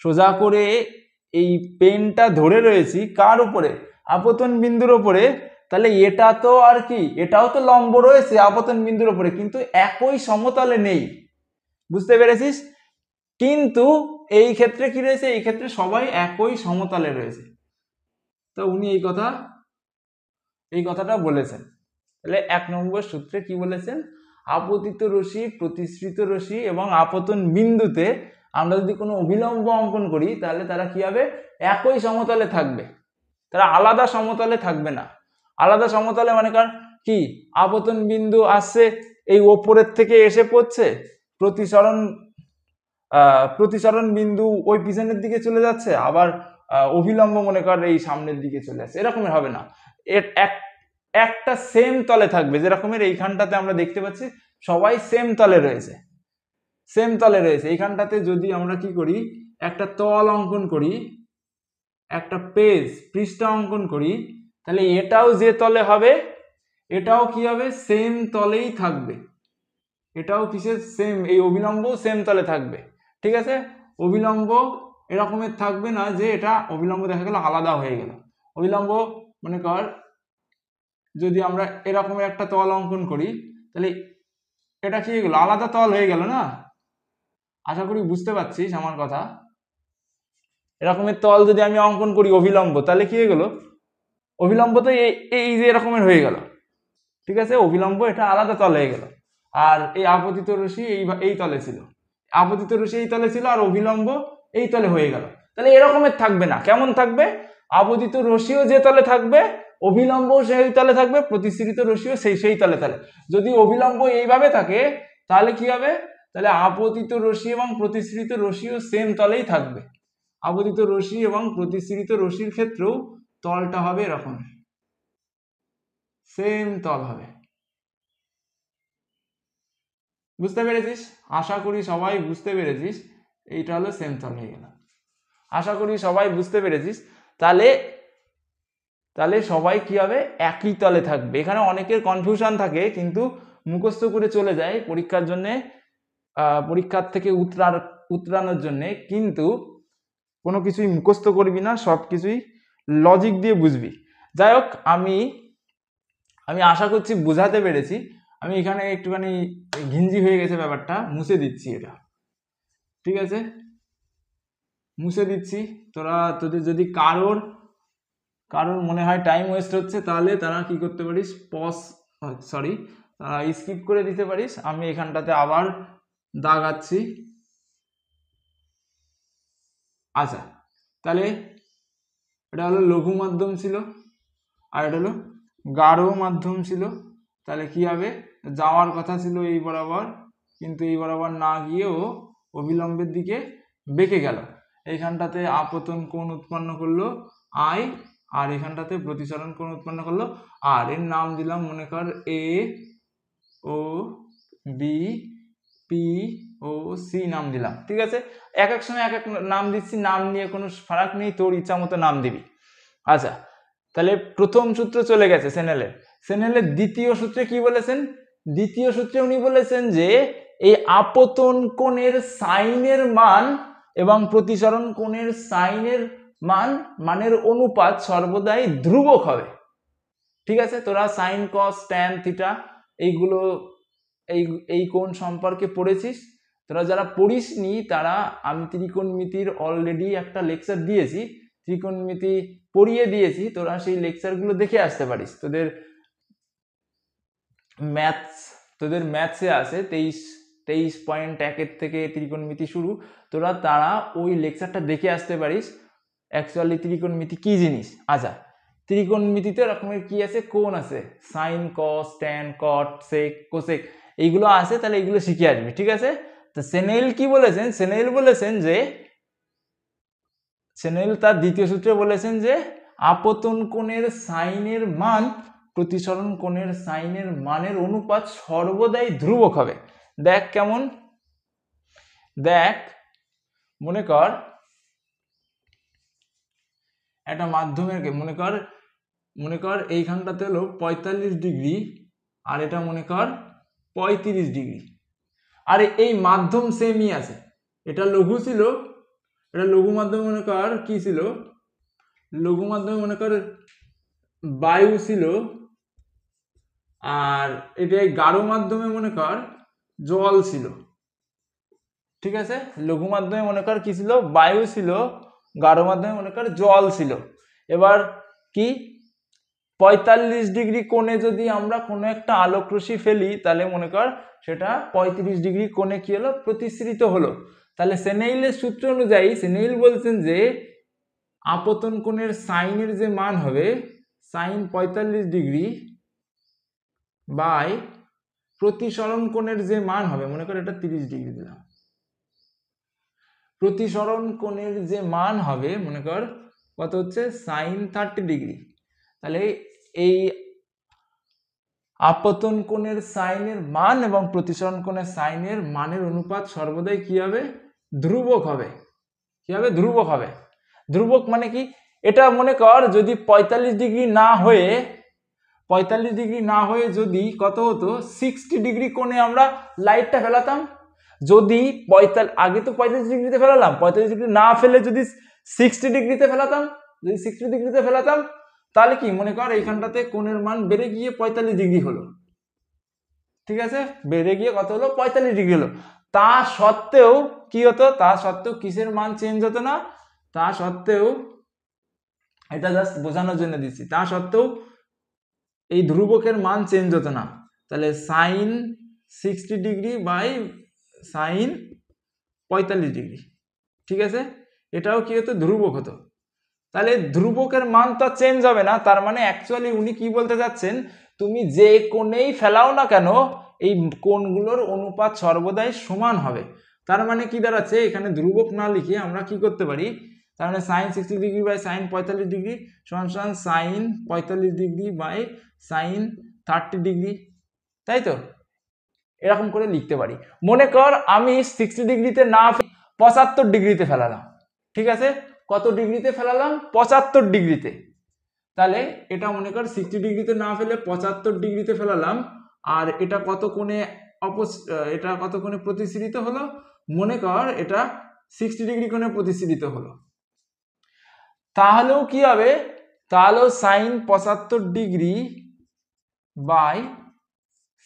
সোজা করে এই পেনটা ধরে রয়েছি কার উপরে? আপতন বিন্দুর উপরে। তাহলে এটা তো আর কি, এটাও তো লম্ব রয়েছে আপতন বিন্দুর উপরে, কিন্তু একই সমতলে নেই। বুঝতে পেরেছিস? কিন্তু এই ক্ষেত্রে কি রয়েছে? এই ক্ষেত্রে সবাই একই সমতলে রয়েছে। তো উনি এই কথাটা বলেছেন। তাহলে 1 নম্বর সূত্রে কি বলেছেন? আপতিত রশ্মি, প্রতিসৃত রশ্মি এবং আপতন বিন্দুতে আমরা যদি কোনো অভিলম্ব অঙ্কন করি তাহলে তারা কি হবে? একই সমতলে থাকবে, তারা আলাদা সমতলে থাকবে না। আলাদা সমতলে মানে কার কি? আপতন বিন্দু আসছে এই ওপরের থেকে এসে পড়ছে, প্রতিসরণ বিন্দু ওই পিছনের দিকে চলে যাচ্ছে, আবার অভিলম্ব মনে কর এই সামনের দিকে চলে আসছে, এরকমের হবে না। একটা সেম তলে থাকবে, যেরকমের এইখানটাতে আমরা দেখতে পাচ্ছি সবাই সেম তলে রয়েছে, সেম তলে রয়েছে। এইখানটাতে যদি আমরা কি করি, একটা তল অঙ্কন করি, একটা পৃষ্ঠা অঙ্কন করি, তাহলে এটাও যে তলে হবে এটাও কি হবে? সেম তলেই থাকবে। এটাও কিসের? সেম, এই অভিলম্ব সেম তলে থাকবে, ঠিক আছে? অভিলম্ব এরকমের থাকবে না যে এটা অভিলম্ব দেখা গেল আলাদা হয়ে গেল। অভিলম্ব মনে কর যদি আমরা এরকমের একটা তল অঙ্কন করি তাহলে এটা কি হয়ে গেল? আলাদা তল হয়ে গেল না? আশা করি বুঝতে পারছিস আমার কথা। এরকমের তল যদি আমি অঙ্কন করি অভিলম্ব, তাহলে কি হয়ে গেল? অভিলম্ব তো এই যে এরকমের হয়ে গেল, ঠিক আছে? অভিলম্ব এটা আলাদা তল হয়ে গেল। আর এই আপতিত রশ্মি এই তলে ছিল, আপতিত রশ্মি এই তলে ছিল, আর অভিলম্ব এই তলে হয়ে গেল। তাহলে এরকমের থাকবে না। কেমন থাকবে? আপতিত রশ্মিও যে তলে থাকবে, অভিলম্ব সেই তলে থাকবে, প্রতিসৃত রশ্মিও সেই তলে থাকবে। যদি অভিলম্ব এইভাবে থাকে তাহলে কি হবে? তাহলে আপতিত রশ্মি এবং প্রতিসৃত রশ্মিও সেম তলেই থাকবে। আপতিত রশ্মি এবং প্রতিসৃত রশ্মির ক্ষেত্রেও তলটা হবে এরকম, সেম তল হবে। বুঝতে পেরেছিস? আশা করি সবাই বুঝতে পেরেছিস। এইটা হলো সেম তল হয়ে গেল। আশা করি সবাই বুঝতে পেরেছিস। তাহলে সবাই কি হবে? একই তলে থাকবে। এখানে অনেকের কনফিউশন থাকে, কিন্তু মুখস্থ করে চলে যায় পরীক্ষার জন্যে, পরীক্ষার থেকে উতরানোর জন্যে। কিন্তু কোনো কিছুই মুখস্থ করবি না, সব কিছুই লজিক দিয়ে বুঝবি। যাই হোক, আমি আশা করছি বোঝাতে পেরেছি। আমি এখানে একটুখানি ঘিঞ্জি হয়ে গেছে ব্যাপারটা, মুছে দিচ্ছি এটা, ঠিক আছে? মুছে দিচ্ছি। তোদের যদি কারোর মনে হয় টাইম ওয়েস্ট হচ্ছে, তাহলে তারা কি করতে পারিস? স্কিপ করে দিতে পারিস। আমি এখানটাতে আবার দাগাচ্ছি। আচ্ছা, তাহলে এটা হলো লঘু মাধ্যম ছিল, আর এটা হলো গাঢ় মাধ্যম ছিল। তাহলে কি হবে? যাওয়ার কথা ছিল এই বরাবর, কিন্তু এই বরাবর না গিয়েও অবিলম্বের দিকে বেঁকে গেল। এইখানটাতে আপতন কোণ উৎপন্ন করলো আই, আর এখানটাতে প্রতিসরণ কোণ উৎপন্ন করলো আর। এর নাম দিলাম মনে কর এ, ও, বি, পি, ও, সি নাম দিলাম, ঠিক আছে? এক এক সময় এক এক নাম দিচ্ছি, নাম নিয়ে কোনো ফারাক নেই, তোর ইচ্ছা মতো নাম দিবি। আচ্ছা, তাহলে প্রথম সূত্র চলে গেছে সেনেলের দ্বিতীয় সূত্রে কি বলেছেন? দ্বিতীয় সূত্রে উনি বলেছেন যে এই আপতন কোণের সাইনের মান এবং প্রতিসরণ কোণের সাইনের মানের অনুপাত সর্বদাই ধ্রুবক হবে, ঠিক আছে? তোরা সাইন কস ট্যান থিটা এইগুলো এই কোণ সম্পর্কে পড়েছিস। তোরা যারা পড়িসনি তারা, আমি ত্রিকোণমিতির অলরেডি একটা লেকচার দিয়েছি, ত্রিকোণমিতি পড়িয়ে দিয়েছি, তোরা সেই লেকচারগুলো দেখে আসতে পারিস। তোদের ম্যাথসে আছে 23.1 থেকে ত্রিকোণমিতি শুরু, তারা ওই লেকচারটা দেখে আসতে পারিস অ্যাকচুয়ালি ত্রিকোণমিতি কি জিনিস। আচ্ছা, ত্রিকোণমিতিতে রকমের কি আছে? কোণ আছে, সাইন, কস, ট্যান, কট, সেক, কোসেক, এইগুলো আছে। তাহলে এইগুলো শিখে আসবি, ঠিক আছে? তো সেনেল কি বলেছেন? সেনেল তার দ্বিতীয় সূত্রে বলেছেন যে আপতন কোণের সাইনের মান প্রতিসরণ কোণের সাইনের মানের অনুপাত সর্বদাই ধ্রুবক হবে। দেখ কেমন, দেখ মনে কর একটা মাধ্যমের মনে কর এইখানটাতে হলো 45 ডিগ্রি আর এটা মনে কর 35 ডিগ্রি, আর এই মাধ্যম সেমই আছে। এটা লঘু ছিল, এটা লঘু মাধ্যমে মনে কর কি ছিল, লঘু মাধ্যমে মনে কর বায়ু ছিল, আর এটা গাঢ় মাধ্যমে মনে কর জল ছিল। ঠিক আছে, লঘু মাধ্যমে মনে কর কি ছিল, বায়ু ছিল, গাঢ় মাধ্যমে মনে কর জল ছিল। এবার কি 45 ডিগ্রি কোণে যদি আমরা কোনো একটা আলোক রশ্মি ফেলি তাহলে মনে কর সেটা 35 ডিগ্রি কোণে কি হলো, প্রতিসৃত হলো। তাহলে সেনেইলের সূত্র অনুযায়ী সেনেইল বলছেন যে আপতন কোণের সাইনের যে মান হবে সাইন 45 ডিগ্রি বাই প্রতিসরণ কোণের যে মান হবে, মনে কর এটা 30 ডিগ্রি দিলাম, প্রতিসরণ কোণের যে মান হবে মনে কর কত হচ্ছে, সাইন 30 ডিগ্রি। তাহলে এই আপতন কোণের সাইনের মান এবং প্রতিসরণ কোণের সাইনের মানের অনুপাত সর্বদাই কি হবে, ধ্রুবক হবে। কি হবে, ধ্রুবক হবে। ধ্রুবক মানে কি, এটা মনে কর যদি 45 ডিগ্রি না হয়ে 45 ডিগ্রি না হয়ে যদি কত হতো, 60 ডিগ্রি কোণে আমরা লাইটটা ফেলাতাম, যদি আগে তো 45 ডিগ্রিতে ফেলালাম, 45 ডিগ্রি না ফেলে যদি 60 ডিগ্রিতে ফেলাতাম, যদি 60 ডিগ্রিতে ফেলাতাম তাহলে কি মনে কর এইখানটাতে কোণের মান বেড়ে গিয়ে 45 ডিগ্রি হলো। ঠিক আছে, বেড়ে গিয়ে কত হলো, 45 ডিগ্রি হলো। তা সত্ত্বেও কি হতো, তা সত্ত্বেও কিসের মান চেঞ্জ হতো না, তা সত্ত্বেও এটা জাস্ট বোঝানোর জন্য দিচ্ছি, তা সত্ত্বেও এই ধ্রুবকের মান চেঞ্জ হতো না। তাহলে sine 60 degree by sine 45 degree. ঠিক আছে, এটাও কি হতো, ধ্রুবক হতো। তাহলে ধ্রুবকের মান তো চেঞ্জ হবে না, তার মানে অ্যাকচুয়ালি উনি কি বলতে যাচ্ছেন, তুমি যে কোণেই ফেলাও না কেন এই কোণগুলোর অনুপাত সর্বদাই সমান হবে। তার মানে কি দাঁড়াচ্ছে, এখানে ধ্রুবক না লিখে আমরা কি করতে পারি, তার মানে sine 60 degree by sine 45 degree সমান সমান sine 45 degree by sine 30 degree, তাই তো, এরকম করে লিখতে পারি। মনে কর আমি 60 ডিগ্রিতে না 75 ডিগ্রিতে ফেলালাম। ঠিক আছে, কত ডিগ্রিতে ফেলালাম, 75 ডিগ্রিতে। তাহলে এটা মনে কর 60 ডিগ্রিতে না ফেলে 75 ডিগ্রিতে ফেলালাম, আর এটা কত কোণে এটা কত কোণে প্রতিসৃত হলো, মনে কর এটা 60 ডিগ্রি কোণে প্রতিসৃত হলো। তাহলেও কি হবে, তাহলেও sine 75 degree by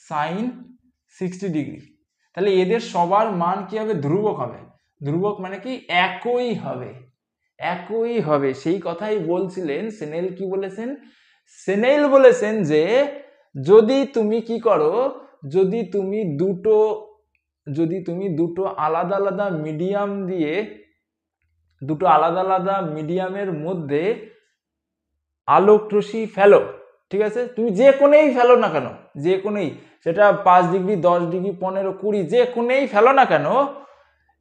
sine 60 degree. তাহলে এদের সবার মান কি হবে, ধ্রুবক হবে। ধ্রুবক মানে কি, একই হবে, একই হবে। সেই কথাই বলছিলেন সেনেল। কি বলেছেন, সেনেল বলেছেন যে যদি তুমি কি করো, যদি তুমি দুটো আলাদা আলাদা মিডিয়াম দিয়ে, দুটো আলাদা আলাদা মিডিয়ামের মধ্যে আলোক রশ্মি ফেলো, ঠিক আছে, তুমি যে কোণেই ফেলো না কেন, যে কোণেই, সেটা 5 ডিগ্রি 10 ডিগ্রি 15 20 যে কোণেই ফেলো না কেন,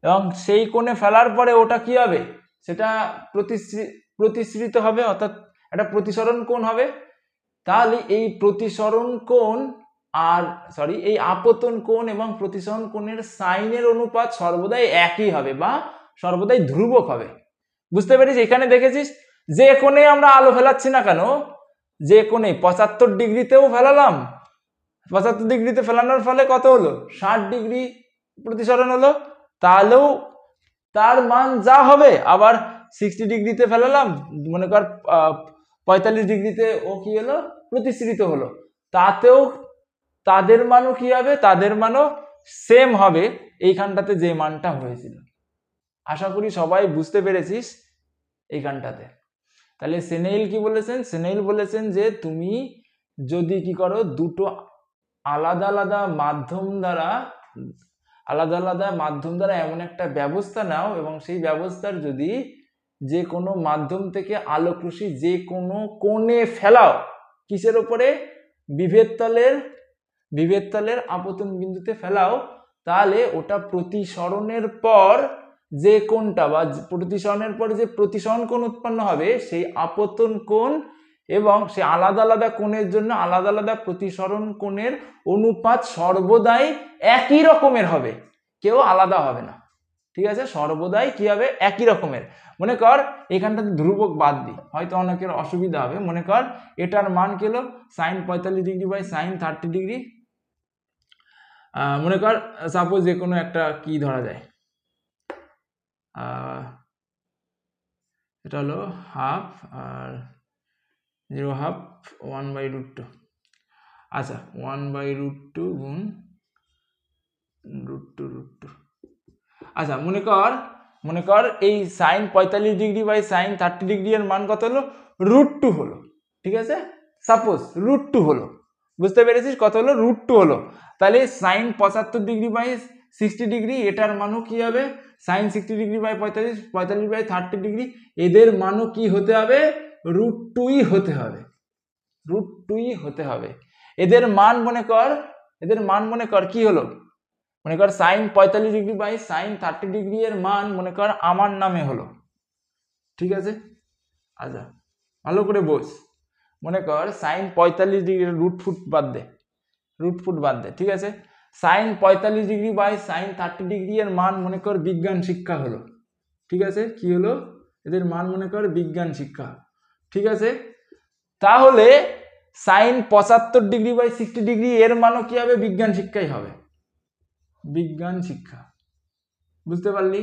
এবং সেই কোণে ফেলার পরে ওটা কি হবে, সেটা প্রতিসৃত হবে, অর্থাৎ একটা প্রতিসরণ কোণ হবে। তাহলে এই প্রতিসরণ কোণ আর এই আপতন কোণ এবং প্রতিসরণ কোণের সাইনের অনুপাত সর্বদাই একই হবে বা সর্বদাই ধ্রুবক হবে। বুঝতে পেরেছিস, এখানে দেখেছিস যে কোণে আমরা আলো ফেলাচ্ছি না কেন, যে কোণে 75 ডিগ্রিতেও ফেলালাম, 75 ডিগ্রিতে ফেলানোর ফলে কত হলো, 60 ডিগ্রি প্রতিসরণ হলো, তাহলেও তার মান যা হবে। আবার 60 ডিগ্রিতে ফেলালাম, মনে কর 45 ডিগ্রিতে ও কি হলো, প্রতিসৃত হলো, তাতেও তাদের মানও কি হবে, তাদের মানও সেম হবে এইখানটাতে যে মানটা হয়েছিল। আশা করি সবাই বুঝতে পেরেছিস এইখানটাতে। তাহলে সেনেইল কি বলেছেন, সেনেইল বলেছেন যে তুমি যদি কি করো, দুটো আলাদা আলাদা মাধ্যম দ্বারা এমন একটা ব্যবস্থা নাও, এবং সেই ব্যবস্থার যদি যে কোনো মাধ্যম থেকে আলোক রশ্মি যে কোনো কোণে ফেলাও, কিসের উপরে, বিভেদ তলের আপতন বিন্দুতে ফেলাও, তাহলে ওটা প্রতিসরণের পর যে কোণটা বা প্রতিসরণের পর যে প্রতিসরণ কোণ উৎপন্ন হবে, সেই আপতন কোণ এবং সেই আলাদা আলাদা কোণের জন্য আলাদা আলাদা প্রতিসরণ কোণের অনুপাত সর্বদাই একই রকমের হবে, কেউ আলাদা হবে না। ঠিক আছে, সর্বদাই কি হবে, একই রকমের। মনে কর এখানটাতে ধ্রুবক বাদ দিই, হয়তো অনেকের অসুবিধা হবে। মনে কর এটার মান কি হলো sin 45 degree by sin 30 degree. মনে কর সাপোজ যে কোনো একটা কি ধরা যায়, এটা হলো হাফ আর 0.5 1/√2। আচ্ছা 1/√2 গুণ √2 আচ্ছা মনে কর এই sin 45 degree by sin 30 degree এর মান কত হলো, √2 হলো। ঠিক আছে, সাপোজ √2 হলো, বুঝতে পেরেছিস কত হলো, √2 হলো। তাহলে sin 75 ডিগ্রি বাই 60 ডিগ্রি এটার মানও কি হবে, sin 60 degree by 45 by 30 degree, এদের মানও কি হতে হবে, √2ই হতে হবে, √2ই হতে হবে। এদের মান মনে কর কি হলো, মনে কর sin 45 degree by sin 30 degree এর মান মনে কর আমার নামে হলো। ঠিক আছে, আচ্ছা ভালো করে বোঝ। মনে কর sin 45 ডিগ্রি √ফুট বাদ দে, ঠিক আছে। sin 45 degree by sin 30 degree এর মান মনে কর বিজ্ঞান শিক্ষা হলো। ঠিক আছে, কি হলো, এদের মান মনে কর বিজ্ঞান শিক্ষা। ঠিক আছে, তাহলে sin 75 ডিগ্রি বাই 60 ডিগ্রি এর মানও কি হবে, বিজ্ঞান শিক্ষাই হবে, বিজ্ঞান শিক্ষা। বুঝতে পারলি,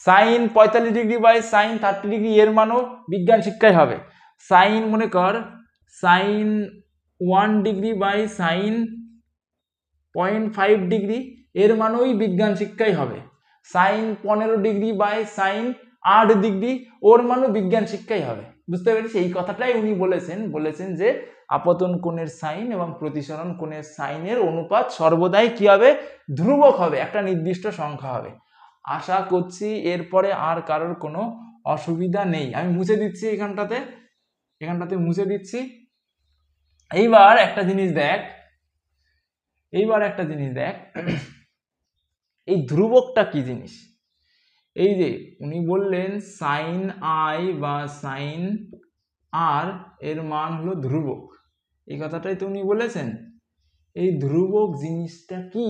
sin 45 degree by sin 30 degree এর মানও বিজ্ঞান শিক্ষাই হবে। sin মনে কর sin 1 degree by sin 0.5 degree এর মানই বিজ্ঞান শিক্ষাই হবে। sin 15 degree by sin 8 degree ওর মানও বিজ্ঞান শিক্ষাই হবে। বুঝতে পেরেছি, এই কথাটাই উনি বলেছেন যে আপতন কোণের সাইন এবং প্রতিসরণ কোণের সাইনের অনুপাত সর্বদাই কি হবে, ধ্রুবক হবে, একটা নির্দিষ্ট সংখ্যা হবে। আশা করছি এরপরে আর কারোর কোনো অসুবিধা নেই। আমি মুছে দিচ্ছি এখানটাতে মুছে দিচ্ছি। এইবার একটা জিনিস দেখ, এই ধ্রুবকটা কি জিনিস। এই যে উনি বললেন সাইন আই বা সাইন আর এর মান হলো ধ্রুবক, এই কথাটাই তো উনি বলেছেন। এই ধ্রুবক জিনিসটা কি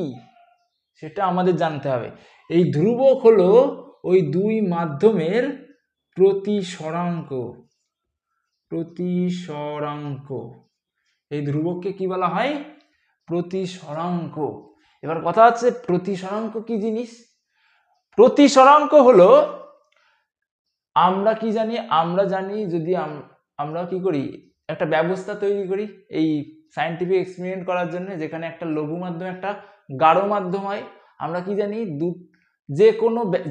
সেটা আমাদের জানতে হবে। এই ধ্রুবক হলো ওই দুই মাধ্যমের প্রতিসরাঙ্ক। এই ধ্রুবককে কি বলা হয়, প্রতিসরাঙ্ক। এবার কথা হচ্ছে প্রতিসরাঙ্ক কি জিনিস। প্রতিসরাঙ্ক হলো, আমরা জানি যদি আমরা কি করি, একটা ব্যবস্থা তৈরি করি এই সায়েন্টিফিক এক্সপেরিমেন্ট করার জন্য, যেখানে একটা লঘু মাধ্যম একটা গাঢ় মাধ্যম হয়। আমরা কি জানি,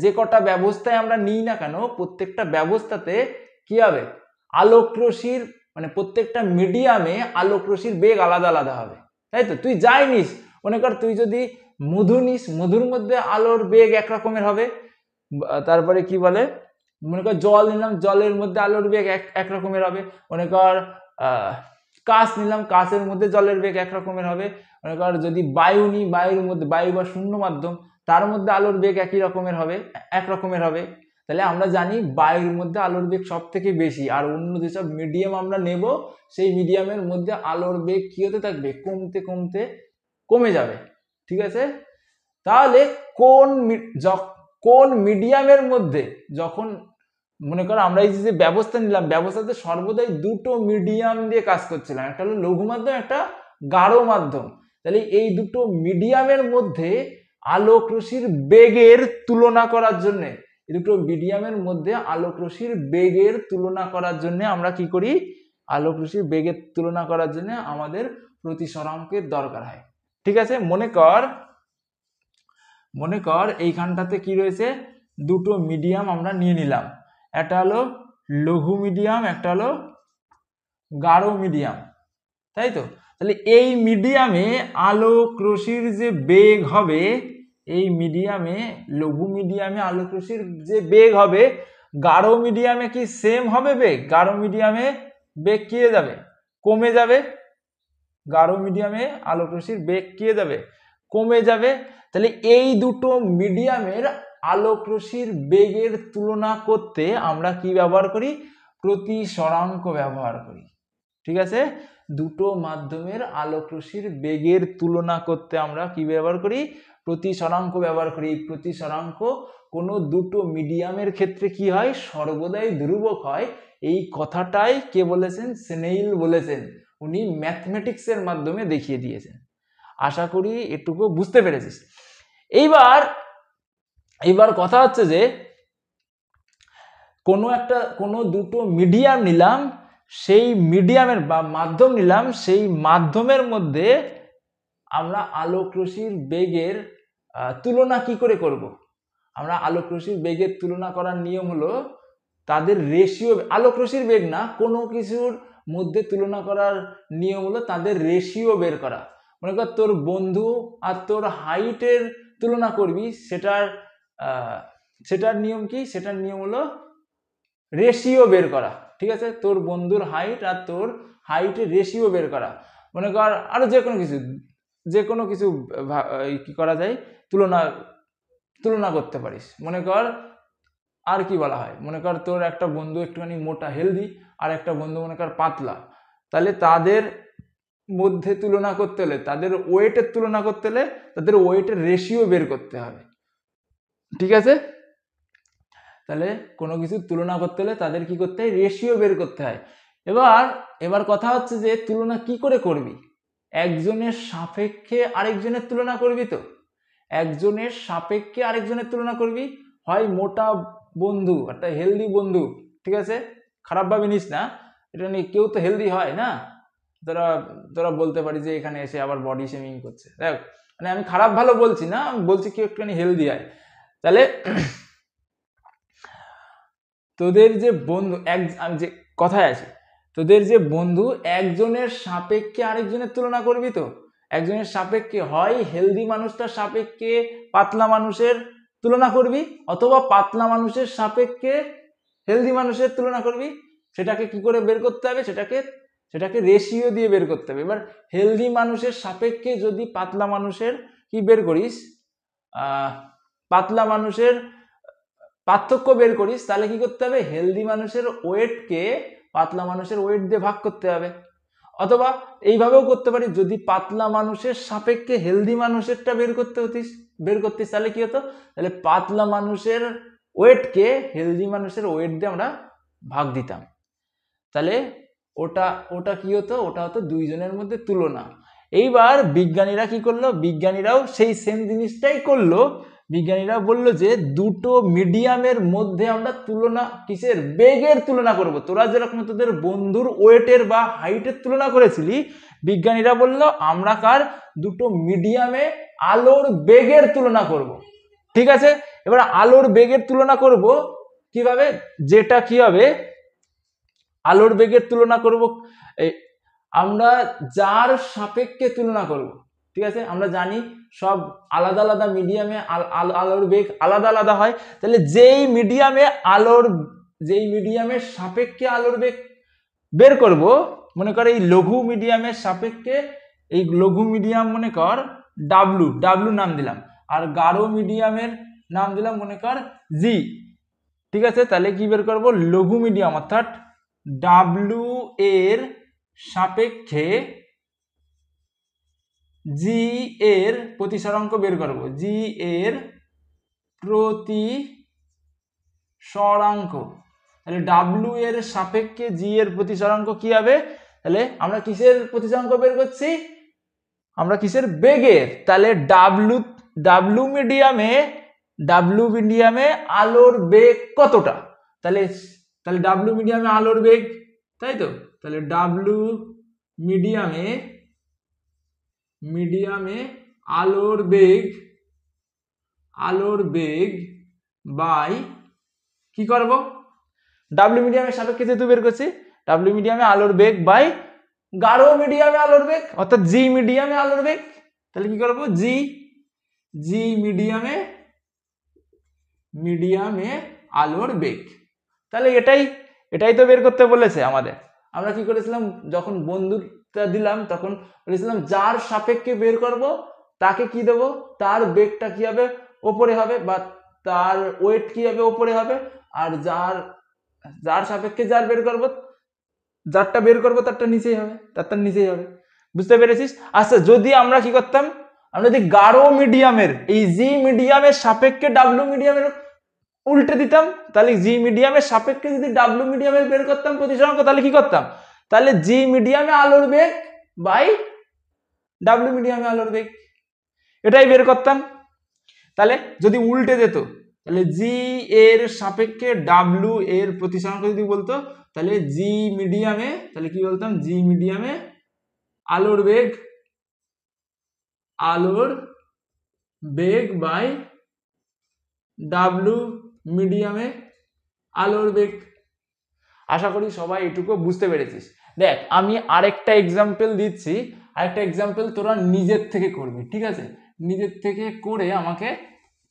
যে কটা ব্যবস্থায় আমরা নিই না কেন, প্রত্যেকটা ব্যবস্থাতে কি হবে, আলোক রশ্মির মানে প্রত্যেকটা মিডিয়ামে আলোক রশ্মির বেগ আলাদা আলাদা হবে, তাই তো। তুই যাই নিস, মনে কর তুই যদি মধু নিস, মধুর মধ্যে আলোর বেগ এক রকমের হবে। তারপরে কি বলে, মনে কর জল নিলাম, জলের মধ্যে আলোর বেগ এক রকমের হবে। মনে কর কাঁচ নিলাম, কাঁচের মধ্যে জলের বেগ এক রকমের হবে। মনে কর যদি বায়ু নিই, বায়ুর মধ্যে, বায়ু বা শূন্য মাধ্যম, তার মধ্যে আলোর বেগ এক রকমের হবে। তাহলে আমরা জানি বায়ুর মধ্যে আলোর বেগ সব থেকে বেশি, আর অন্য যেসব মিডিয়াম আমরা নেব সেই মিডিয়ামের মধ্যে আলোর বেগ কি হতে থাকবে, কমে যাবে। ঠিক আছে, তাহলে কোন মিডিয়ামের মধ্যে, যখন মনে করো আমরা এই যে ব্যবস্থা নিলাম, ব্যবস্থাতে সর্বদাই দুটো মিডিয়াম দিয়ে কাজ করছিলাম, একটা হলো লঘু মাধ্যম, একটা গাঢ় মাধ্যম। তাহলে এই দুটো মিডিয়ামের মধ্যে আলোক রশ্মির বেগের তুলনা করার জন্য, আমরা কি করি, আলোক রশ্মির বেগের তুলনা করার জন্য আমাদের প্রতিসরাঙ্কের দরকার হয়। ঠিক আছে, মনে কর এইখানটাতে কি রয়েছে, দুটো মিডিয়াম আমরা নিয়ে নিলাম, একটা হলো লঘু মিডিয়াম, একটা হলো গাঢ় মিডিয়াম, তাই তো। তাহলে এই মিডিয়ামে আলোক রশ্মির যে বেগ হবে, এই মিডিয়ামে লঘু মিডিয়ামে আলোক রশ্মির যে বেগ হবে, গাঢ় মিডিয়ামে কি সেম হবে বেগ? গাঢ় মিডিয়ামে বেগ কি হয়ে যাবে, কমে যাবে। গাঢ় মিডিয়ামে আলোক রশ্মির বেগ কি হয়ে যাবে, কমে যাবে। তাহলে এই দুটো মিডিয়ামের আলোক রশ্মির বেগের তুলনা করতে আমরা কি ব্যবহার করি, প্রতিসরাঙ্ক ব্যবহার করি। ঠিক আছে, দুটো মাধ্যমের আলোক রশ্মির বেগের তুলনা করতে আমরা কি ব্যবহার করি? প্রতিসরাঙ্ক ব্যবহার করি। এই প্রতিসরাঙ্ক কোনো দুটো মিডিয়ামের ক্ষেত্রে কি হয়? সর্বদাই ধ্রুবক হয়। এই কথাটাই কে বলেছেন? স্নেইল বলেছেন। উনি ম্যাথমেটিক্সের মাধ্যমে দেখিয়ে দিয়েছেন। আশা করি এটুকু বুঝতে পেরেছিস। এইবার কথা হচ্ছে যে কোনো দুটো মিডিয়াম নিলাম, সেই মিডিয়ামের বা মাধ্যম নিলাম, সেই মাধ্যমের মধ্যে আমরা আলোক রশ্মির বেগের তুলনা কি করে করব? আমরা আলোক রশ্মির বেগের তুলনা করার নিয়ম হলো তাদের রেশিও, আলোক রশ্মির বেগ না, কোনো কিছুর মধ্যে তুলনা করার নিয়ম হলো তাদের রেশিও বের করা। মনে কর তোর বন্ধু আর তোর হাইটের তুলনা করবি, সেটার নিয়ম কি? সেটার নিয়ম হলো রেশিও বের করা। ঠিক আছে, তোর বন্ধুর হাইট আর তোর হাইটের রেশিও বের করা। মনে কর আরো যে কোনো কিছু কি করা যায়, তুলনা করতে পারিস। মনে কর আর কি বলা হয়, মনে কর তোর একটা বন্ধু একটুখানি মোটা হেলদি আর একটা বন্ধু মনে কর পাতলা, তাহলে তাদের মধ্যে তুলনা করতে হলে, তাদের ওয়েটের তুলনা করতে হলে তাদের ওয়েটের রেশিও বের করতে হবে। ঠিক আছে, তাহলে কোনো কিছু তুলনা করতে হলে তাদের কি করতে হয়? রেশিও বের করতে হয়। এবার কথা হচ্ছে যে তুলনা কি করে করবি? একজনের সাপেক্ষে আরেকজনের তুলনা করবি। তো একজনের সাপেক্ষে আরেকজনের তুলনা করবি, হয় মোটা বন্ধু, একটা হেলদি বন্ধু, ঠিক আছে, খারাপ ভাবে নিস না, এটা নিয়ে কেউ তো হেলদি হয় না, তোরা বলতে পারি যে এখানে এসে আবার বডি শেমিং করছে। দেখ, মানে আমি খারাপ ভালো বলছি না, আমি বলছি কেউ একটুখানি হেলদি হয়। তাহলে তোদের যে বন্ধু, আমি যে কথায় আছি, তোদের যে বন্ধু একজনের সাপেক্ষে আরেকজনের তুলনা করবি। তো একজনের সাপেক্ষে হয় হেলদি মানুষটার সাপেক্ষে পাতলা মানুষের তুলনা করবি, অথবা পাতলা মানুষের সাপেক্ষে হেলদি মানুষের তুলনা করবি। সেটাকে কি করে বের করতে হবে? সেটাকে রেশিও দিয়ে বের করতে হবে। এবার হেলদি মানুষের সাপেক্ষে যদি পাতলা মানুষের কি বের করিস, পাতলা মানুষের পার্থক্য বের করিস, তাহলে কি করতে হবে? হেলদি মানুষের ওয়েটকে পাতলা মানুষের ওয়েট দিয়ে ভাগ করতে হবে। অথবা এইভাবেও করতে পারি, যদি পাতলা মানুষের সাপেক্ষে হেলদি মানুষেরটা বের করতিস, তাহলে কি হতো? তাহলে পাতলা মানুষের ওয়েটকে হেলদি মানুষের ওয়েট দিয়ে আমরা ভাগ দিতাম। তাহলে ওটা কি হতো? ওটা হতো দুইজনের মধ্যে তুলনা। এইবার বিজ্ঞানীরা কি করলো? বিজ্ঞানীরাও সেই সেম জিনিসটাই করলো। বিজ্ঞানীরা বললো যে দুটো মিডিয়ামের মধ্যে আমরা তুলনা, কিসের? বেগের তুলনা করব। তোরা যেরকম তোদের বন্ধুর ওয়েটের বা হাইটের তুলনা করেছিলি, বিজ্ঞানীরা বললো আমরা দুটো মিডিয়ামে আলোর বেগের তুলনা করব। ঠিক আছে, এবার আলোর বেগের তুলনা করব কিভাবে? যেটা কি হবে, আলোর বেগের তুলনা করব আমরা যার সাপেক্ষে তুলনা করব। ঠিক আছে, আমরা জানি সব আলাদা আলাদা মিডিয়ামে আলোর বেগ আলাদা আলাদা হয়। তাহলে যেই মিডিয়ামের সাপেক্ষে আলোর বেগ বের করব, মনে কর এই লঘু মিডিয়ামের সাপেক্ষে, এই লঘু মিডিয়াম মনে কর ডাব্লু নাম দিলাম, আর গাঢ় মিডিয়ামের নাম দিলাম মনে কর জি। ঠিক আছে, তাহলে কি বের করব? লঘু মিডিয়াম অর্থাৎ ডাব্লু এর সাপেক্ষে জি এর প্রতিসরাঙ্ক বের করব। জি এর প্রতিসরাঙ্ক, তাহলে ডাব্লু এর সাপেক্ষে জি এর প্রতিসরাঙ্ক কি হবে? তাহলে আমরা কিসের প্রতিসরাঙ্ক বের করছি? আমরা কিসের? বেগের। তাহলে ডাব্লু মিডিয়ামে আলোর বেগ কতটা? তাহলে ডাব্লু মিডিয়ামে আলোর বেগ, তাই তো? তাহলে ডাব্লু মিডিয়ামে আলোর বেগ বাই কি করব? ডাব্লু মিডিয়ামের সাপেক্ষে যেহেতু বের করছি, ডাব্লু মিডিয়ামে আলোর বেগ বাই গাঢ় মিডিয়ামে আলোর বেগ, অর্থাৎ জি মিডিয়ামে আলোর বেগ। তাহলে কি করব? জি মিডিয়ামে আলোর বেগ। তাহলে এটাই তো বের করতে বলেছে আমাদের। আমরা কি করেছিলাম? যখন বন্ধুটা দিলাম তখন বলেছিলাম যার সাপেক্ষে বের করব তাকে কি দেব? তার বেগটা কি হবে? ওপরে হবে, বা তার ওয়েট কি হবে? ওপরে হবে। আর যার সাপেক্ষে যার বের করব যারটা বের করবো তারটা নিচেই হবে, তারটা নিচেই হবে। বুঝতে পেরেছিস? আচ্ছা, যদি আমরা কি করতাম, আমরা যদি গাঢ় মিডিয়ামের এই জি মিডিয়ামের সাপেক্ষে ডাব্লু মিডিয়ামের উল্টে দিতাম, তাহলে জি মিডিয়ামের সাপেক্ষে যদি ডাব্লু মিডিয়ামের বের করতাম প্রতিসরাঙ্ক, তাহলে কি করতাম, তাহলে জি মিডিয়ামে আলোর বেগ বাই ডাব্লু মিডিয়ামে আলোর বেগ, এটাই বের করতাম। তাহলে যদি উল্টে যেত, তাহলে জি এর সাপেক্ষে ডাব্লু এর প্রতিসরাঙ্ক যদি বলতো, তাহলে জি মিডিয়ামে, তাহলে কি বলতাম, জি মিডিয়ামে আলোর বেগ, আলোর বেগ বাই ডাব্লু মিডিয়ামে আলোর বেগ। আশা করি সবাই এটুকু বুঝতে পেরেছিস। দেখ, আমি আরেকটা এক্সাম্পল দিচ্ছি, আরেকটা এক্সাম্পল তোরা নিজের থেকে করবি, ঠিক আছে? নিজের থেকে করে আমাকে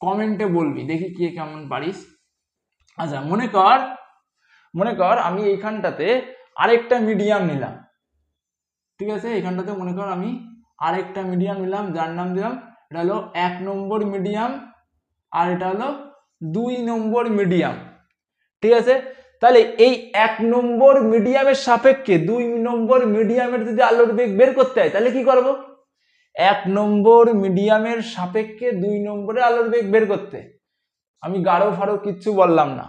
কমেন্টে বলবি, দেখি কে কেমন পারিস। আচ্ছা, মনে কর আমি এইখানটাতে আরেকটা মিডিয়াম নিলাম, ঠিক আছে? এইখানটাতে মনে কর আমি আরেকটা মিডিয়াম নিলাম, যার নাম দিলাম, এটা হলো 1 নম্বর মিডিয়াম, আর এটা হলো 2 নম্বর মিডিয়াম, ঠিক আছে? তাহলে এই 1 নম্বর মিডিয়ামের সাপেক্ষে 2 নম্বর মিডিয়ামের যদি আলোর বেগ বের করতে হয়, তাহলে কি করব? 1 নম্বর মিডিয়ামের সাপেক্ষে 2 নম্বরে আলোর বেগ বের করতে, আমি গাঢ় ফাড়ো কিচ্ছু বললাম না,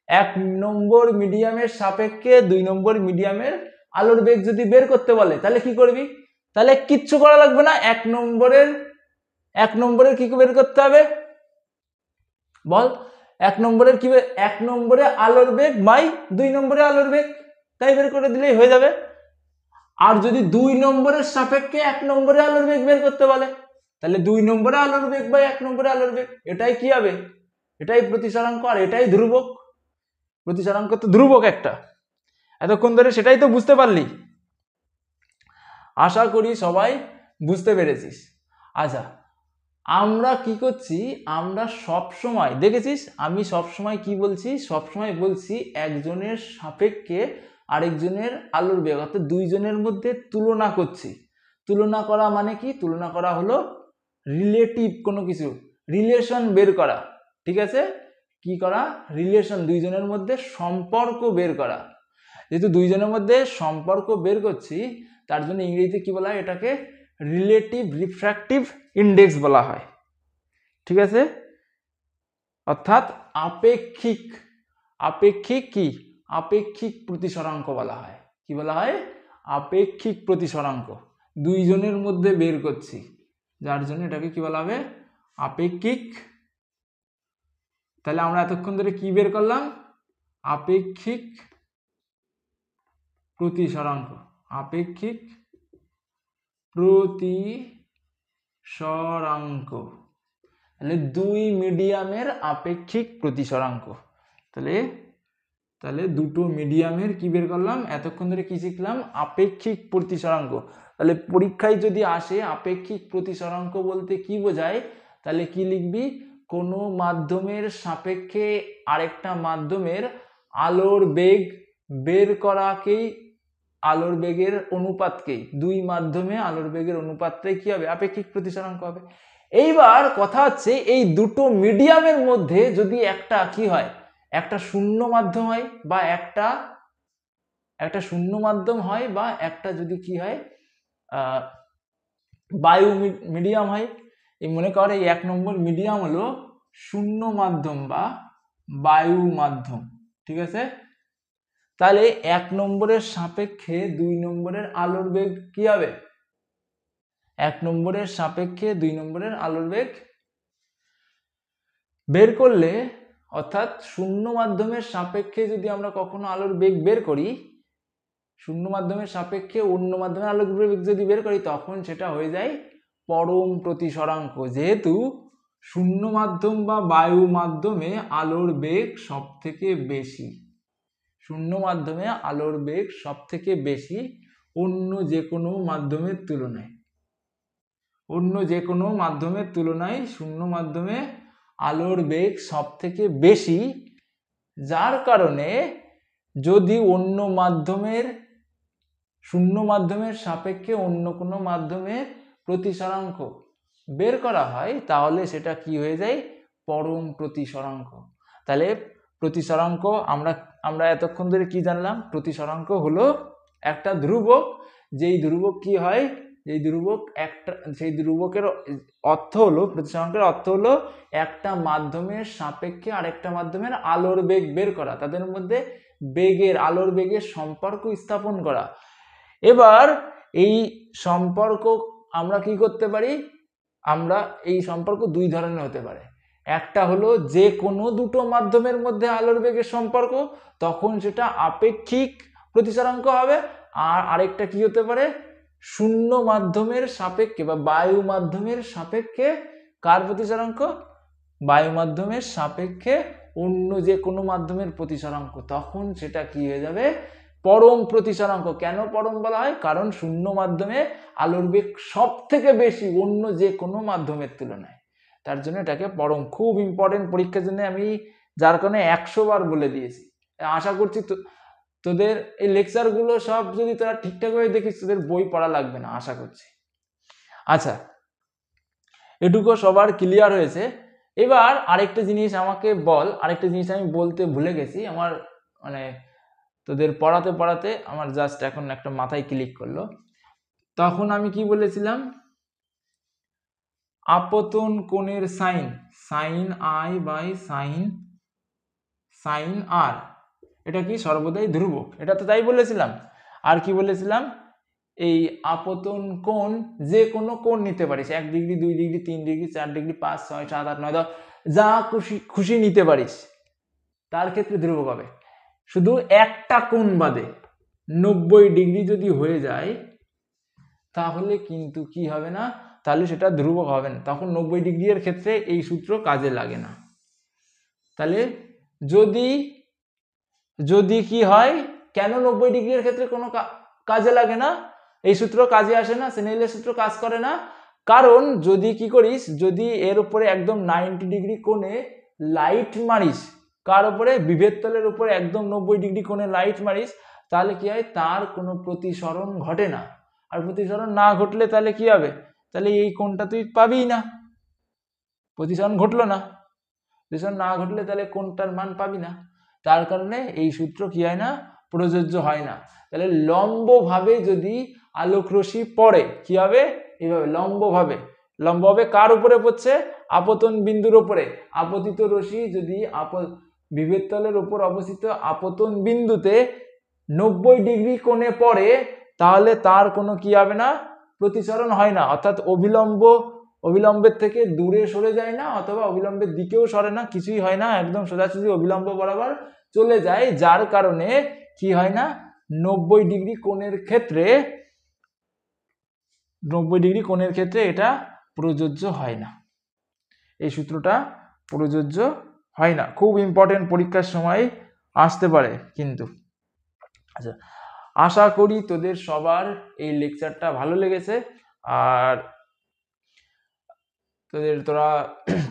1 নম্বর মিডিয়ামের সাপেক্ষে 2 নম্বর মিডিয়ামের আলোর বেগ যদি বের করতে বলে, তাহলে কি করবি? তাহলে কিচ্ছু করা লাগবে না, 1 নম্বরের কি বের করতে হবে বল? 1 নম্বরের কি, 1 নম্বরে আলোর বেগ বাই 2 নম্বরে আলোর বেগ, তাই বের করে দিলেই হয়ে যাবে। আর যদি 2 নম্বরের সাপেক্ষে 1 নম্বরে আলোর বেগ বের করতে বলে, তাহলে 2 নম্বরে আলোর বেগ বাই 1 নম্বরে আলোর বেগ, এটাই কি হবে? এটাই প্রতিসরাঙ্ক, আর এটাই ধ্রুবক। প্রতিসরাঙ্ক তো ধ্রুবক একটা, এতক্ষণ ধরে সেটাই তো বুঝতে পারলি। আশা করি সবাই বুঝতে পেরেছিস। আচ্ছা, আমরা কি করছি, আমরা সব সময় দেখেছিস আমি সব সময় কি বলছি, সব সময় বলছি একজনের সাপেক্ষে আরেকজনের আলোর বেগ, অর্থাৎ দুইজনের মধ্যে তুলনা করছি। তুলনা করা মানে কি? তুলনা করা হলো রিলেটিভ কোনো কিছু, রিলেশন বের করা, ঠিক আছে? কি করা? রিলেশন, দুইজনের মধ্যে সম্পর্ক বের করা। যেহেতু দুইজনের মধ্যে সম্পর্ক বের করছি, তার জন্য ইংরেজিতে কি বলা হয়, এটাকে রিলেটিভ রিফ্র্যাক্টিভ ইন্ডেক্স বলা হয়, ঠিক আছে? অর্থাৎ আপেক্ষিক, আপেক্ষিক কি, আপেক্ষিক প্রতিসরাঙ্ক বলা হয়। কি বলা হয়? আপেক্ষিক প্রতিসরাঙ্ক। দুইজনের মধ্যে বের করছি, যার জন্য এটাকে কি বলা হবে? আপেক্ষিক। তাহলে আমরা এতক্ষণ ধরে কি বের করলাম? আপেক্ষিক প্রতিসরাঙ্ক, আপেক্ষিক প্রতিসরাঙ্ক, তাহলে 2 মিডিয়ামের আপেক্ষিক প্রতিসরাঙ্ক। তাহলে দুটো মিডিয়ামের কি বের করলাম? এতক্ষণ ধরে কি শিখলাম? আপেক্ষিক প্রতিসরাঙ্ক। তাহলে পরীক্ষায় যদি আসে আপেক্ষিক প্রতিসরাঙ্ক বলতে কি বোঝায়, তাহলে কি লিখবি? কোনো মাধ্যমের সাপেক্ষে আরেকটা মাধ্যমের আলোর বেগ বের করাকেই, আলোর বেগের অনুপাতকেই, 2 মাধ্যমে আলোর বেগের অনুপাতটাই কি হবে? আপেক্ষিক প্রতিসরাঙ্ক হবে। এইবার কথা হচ্ছে এই দুটো মিডিয়ামের মধ্যে যদি একটা কি হয়, একটা শূন্য মাধ্যম হয়, বা একটা শূন্য মাধ্যম হয়, বা একটা যদি কি হয় বায়ু মিডিয়াম হয়। এই মনে কর এই 1 নম্বর মিডিয়াম হলো শূন্য মাধ্যম বা বায়ু মাধ্যম, ঠিক আছে? তাহলে 1 নম্বরের সাপেক্ষে 2 নম্বরের আলোর বেগ কি হবে? 1 নম্বরের সাপেক্ষে 2 নম্বরের আলোর বেগ বের করলে, অর্থাৎ শূন্য মাধ্যমের সাপেক্ষে যদি আমরা কখনো আলোর বেগ বের করি, শূন্য মাধ্যমের সাপেক্ষে অন্য মাধ্যমের আলোর বেগ যদি বের করি, তখন সেটা হয়ে যায় পরম প্রতিসরাঙ্ক। যেহেতু শূন্য মাধ্যম বা বায়ু মাধ্যমে আলোর বেগ সব থেকে বেশি, শূন্য মাধ্যমে আলোর বেগ সব থেকে বেশি অন্য যে কোনো মাধ্যমের তুলনায়, অন্য যে কোনো মাধ্যমের তুলনায় শূন্য মাধ্যমে আলোর বেগ সব থেকে বেশি, যার কারণে যদি অন্য মাধ্যমের, শূন্য মাধ্যমের সাপেক্ষে অন্য কোনো মাধ্যমের প্রতিসরাঙ্ক বের করা হয়, তাহলে সেটা কি হয়ে যায়? পরম প্রতিসরাঙ্ক। তাহলে প্রতিসরাঙ্ক আমরা এতক্ষণ ধরে কি জানলাম? প্রতিসরাঙ্ক হলো একটা ধ্রুবক, যেই ধ্রুবক কি হয়, যেই ধ্রুবক একটা, সেই ধ্রুবকের অর্থ হলো, প্রতিসরাঙ্কের অর্থ হলো একটা মাধ্যমের সাপেক্ষে আরেকটা মাধ্যমের আলোর বেগ বের করা, তাদের মধ্যে বেগের, আলোর বেগের সম্পর্ক স্থাপন করা। এবার এই সম্পর্ক আমরা কি করতে পারি, আমরা এই সম্পর্ক দুই ধরনের হতে পারে। একটা হলো যে কোনো দুটো মাধ্যমের মধ্যে আলোর বেগের সম্পর্ক, তখন সেটা আপেক্ষিক প্রতিসরাঙ্ক হবে। আর আরেকটা কি হতে পারে, শূন্য মাধ্যমের সাপেক্ষে বা বায়ু মাধ্যমের সাপেক্ষে কার প্রতিসরাঙ্ক, বায়ু মাধ্যমের সাপেক্ষে অন্য যে কোনো মাধ্যমের প্রতিসরাঙ্ক, তখন সেটা কি হয়ে যাবে, পরম প্রতিসরাঙ্ক। কেন পরম বলা হয়, কারণ শূন্য মাধ্যমে আলোর বেগ সব থেকে বেশি অন্য যে কোনো মাধ্যমের তুলনায়, তার জন্য এটাকে পরম। খুব ইম্পর্টেন্ট পরীক্ষার জন্য আমি যার কারণে 100 বার বলে দিয়েছি। আশা করছি তোদের এই লেকচারগুলো সব যদি তোরা ঠিকঠাকভাবে দেখিস, তোদের বই পড়া লাগবে না আশা করছি। আচ্ছা, এটুকু সবার ক্লিয়ার হয়েছে। এবার আরেকটা জিনিস আমাকে বল, আরেকটা জিনিস আমি বলতে ভুলে গেছি, আমার মানে তোদের পড়াতে পড়াতে আমার জাস্ট এখন একটা মাথায় ক্লিক করলো। তখন আমি কি বলেছিলাম, আপতন কোণের sine, sine i by sine r, এটা কি সর্বদাই ধ্রুবক, এটা তো তাই বলেছিলাম। আর কি বলেছিলাম, এই আপতন কোণ যে কোনো কোণ নিতে পারিস, 1 ডিগ্রি 2 ডিগ্রি 3 ডিগ্রি 4 ডিগ্রি 5 6 7 8 9 10, যা খুশি নিতে পারিস, তার ক্ষেত্রে ধ্রুবক হবে। শুধু একটা কোণ বাদে 90 ডিগ্রি যদি হয়ে যায়, তাহলে কিন্তু কি হবে না, তাহলে সেটা ধ্রুবক হবে না। তখন 90 ডিগ্রি এর ক্ষেত্রে এই সূত্র কাজে লাগে না। তাহলে যদি কি হয়, কেন 90 ডিগ্রি এর ক্ষেত্রে কোনো কাজে লাগে না, এই সূত্র কাজে আসে না, স্নেলের সূত্র কাজ করে না, কারণ যদি কি করিস, যদি এর উপরে একদম 90 ডিগ্রি কোণে লাইট মারিস, কার উপরে, বিভেদ তলের উপরে একদম 90 ডিগ্রি কোণে লাইট মারিস, তাহলে কি হয়, তার কোনো প্রতিসরণ ঘটে না। আর প্রতিসরণ না ঘটলে তাহলে কি হবে, তাহলে এই কোণটা তুই পাবিই না, প্রতিসরণ ঘটলো না, প্রতিসরণ না ঘটলে তাহলে কোণটার মান পাবি না। তার কারণে এই সূত্র কি হয় না, প্রযোজ্য হয় না। তাহলে লম্বভাবে যদি আলোক রশ্মি পড়ে কি হবে, এইভাবে লম্বভাবে কার উপরে পড়ছে, আপতন বিন্দুর উপরে। আপতিত রশ্মি যদি বিভেদ তলের উপর অবস্থিত আপতন বিন্দুতে 90 ডিগ্রি কোণে পড়ে, তাহলে তার কোনো কি হবে না, প্রতিসরণ হয় না, অর্থাৎ অবিলম্বের থেকে দূরে সরে যায় না, অথবা অবিলম্বের দিকেও সরে না, কিছুই হয় না, একদম সোজাসুজি অবিলম্ব বরাবর চলে যায়, যার কারণে কি হয় না, 90 ডিগ্রি কোণের ক্ষেত্রে এটা প্রযোজ্য হয় না, এই সূত্রটা প্রযোজ্য হয় না। খুব ইম্পর্টেন্ট, পরীক্ষার সময় আসতে পারে কিন্তু। আচ্ছা, আশা করি তোদের সবার এই লেকচারটা ভালো লেগেছে, আর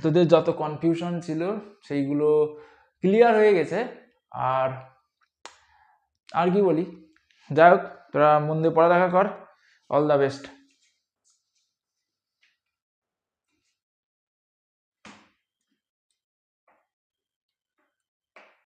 তোদের যত কনফিউশন ছিল সেইগুলো ক্লিয়ার হয়ে গেছে। আর কি বলি, যাই হোক, তোরা মন দিয়ে পড়ালেখা কর। All the best.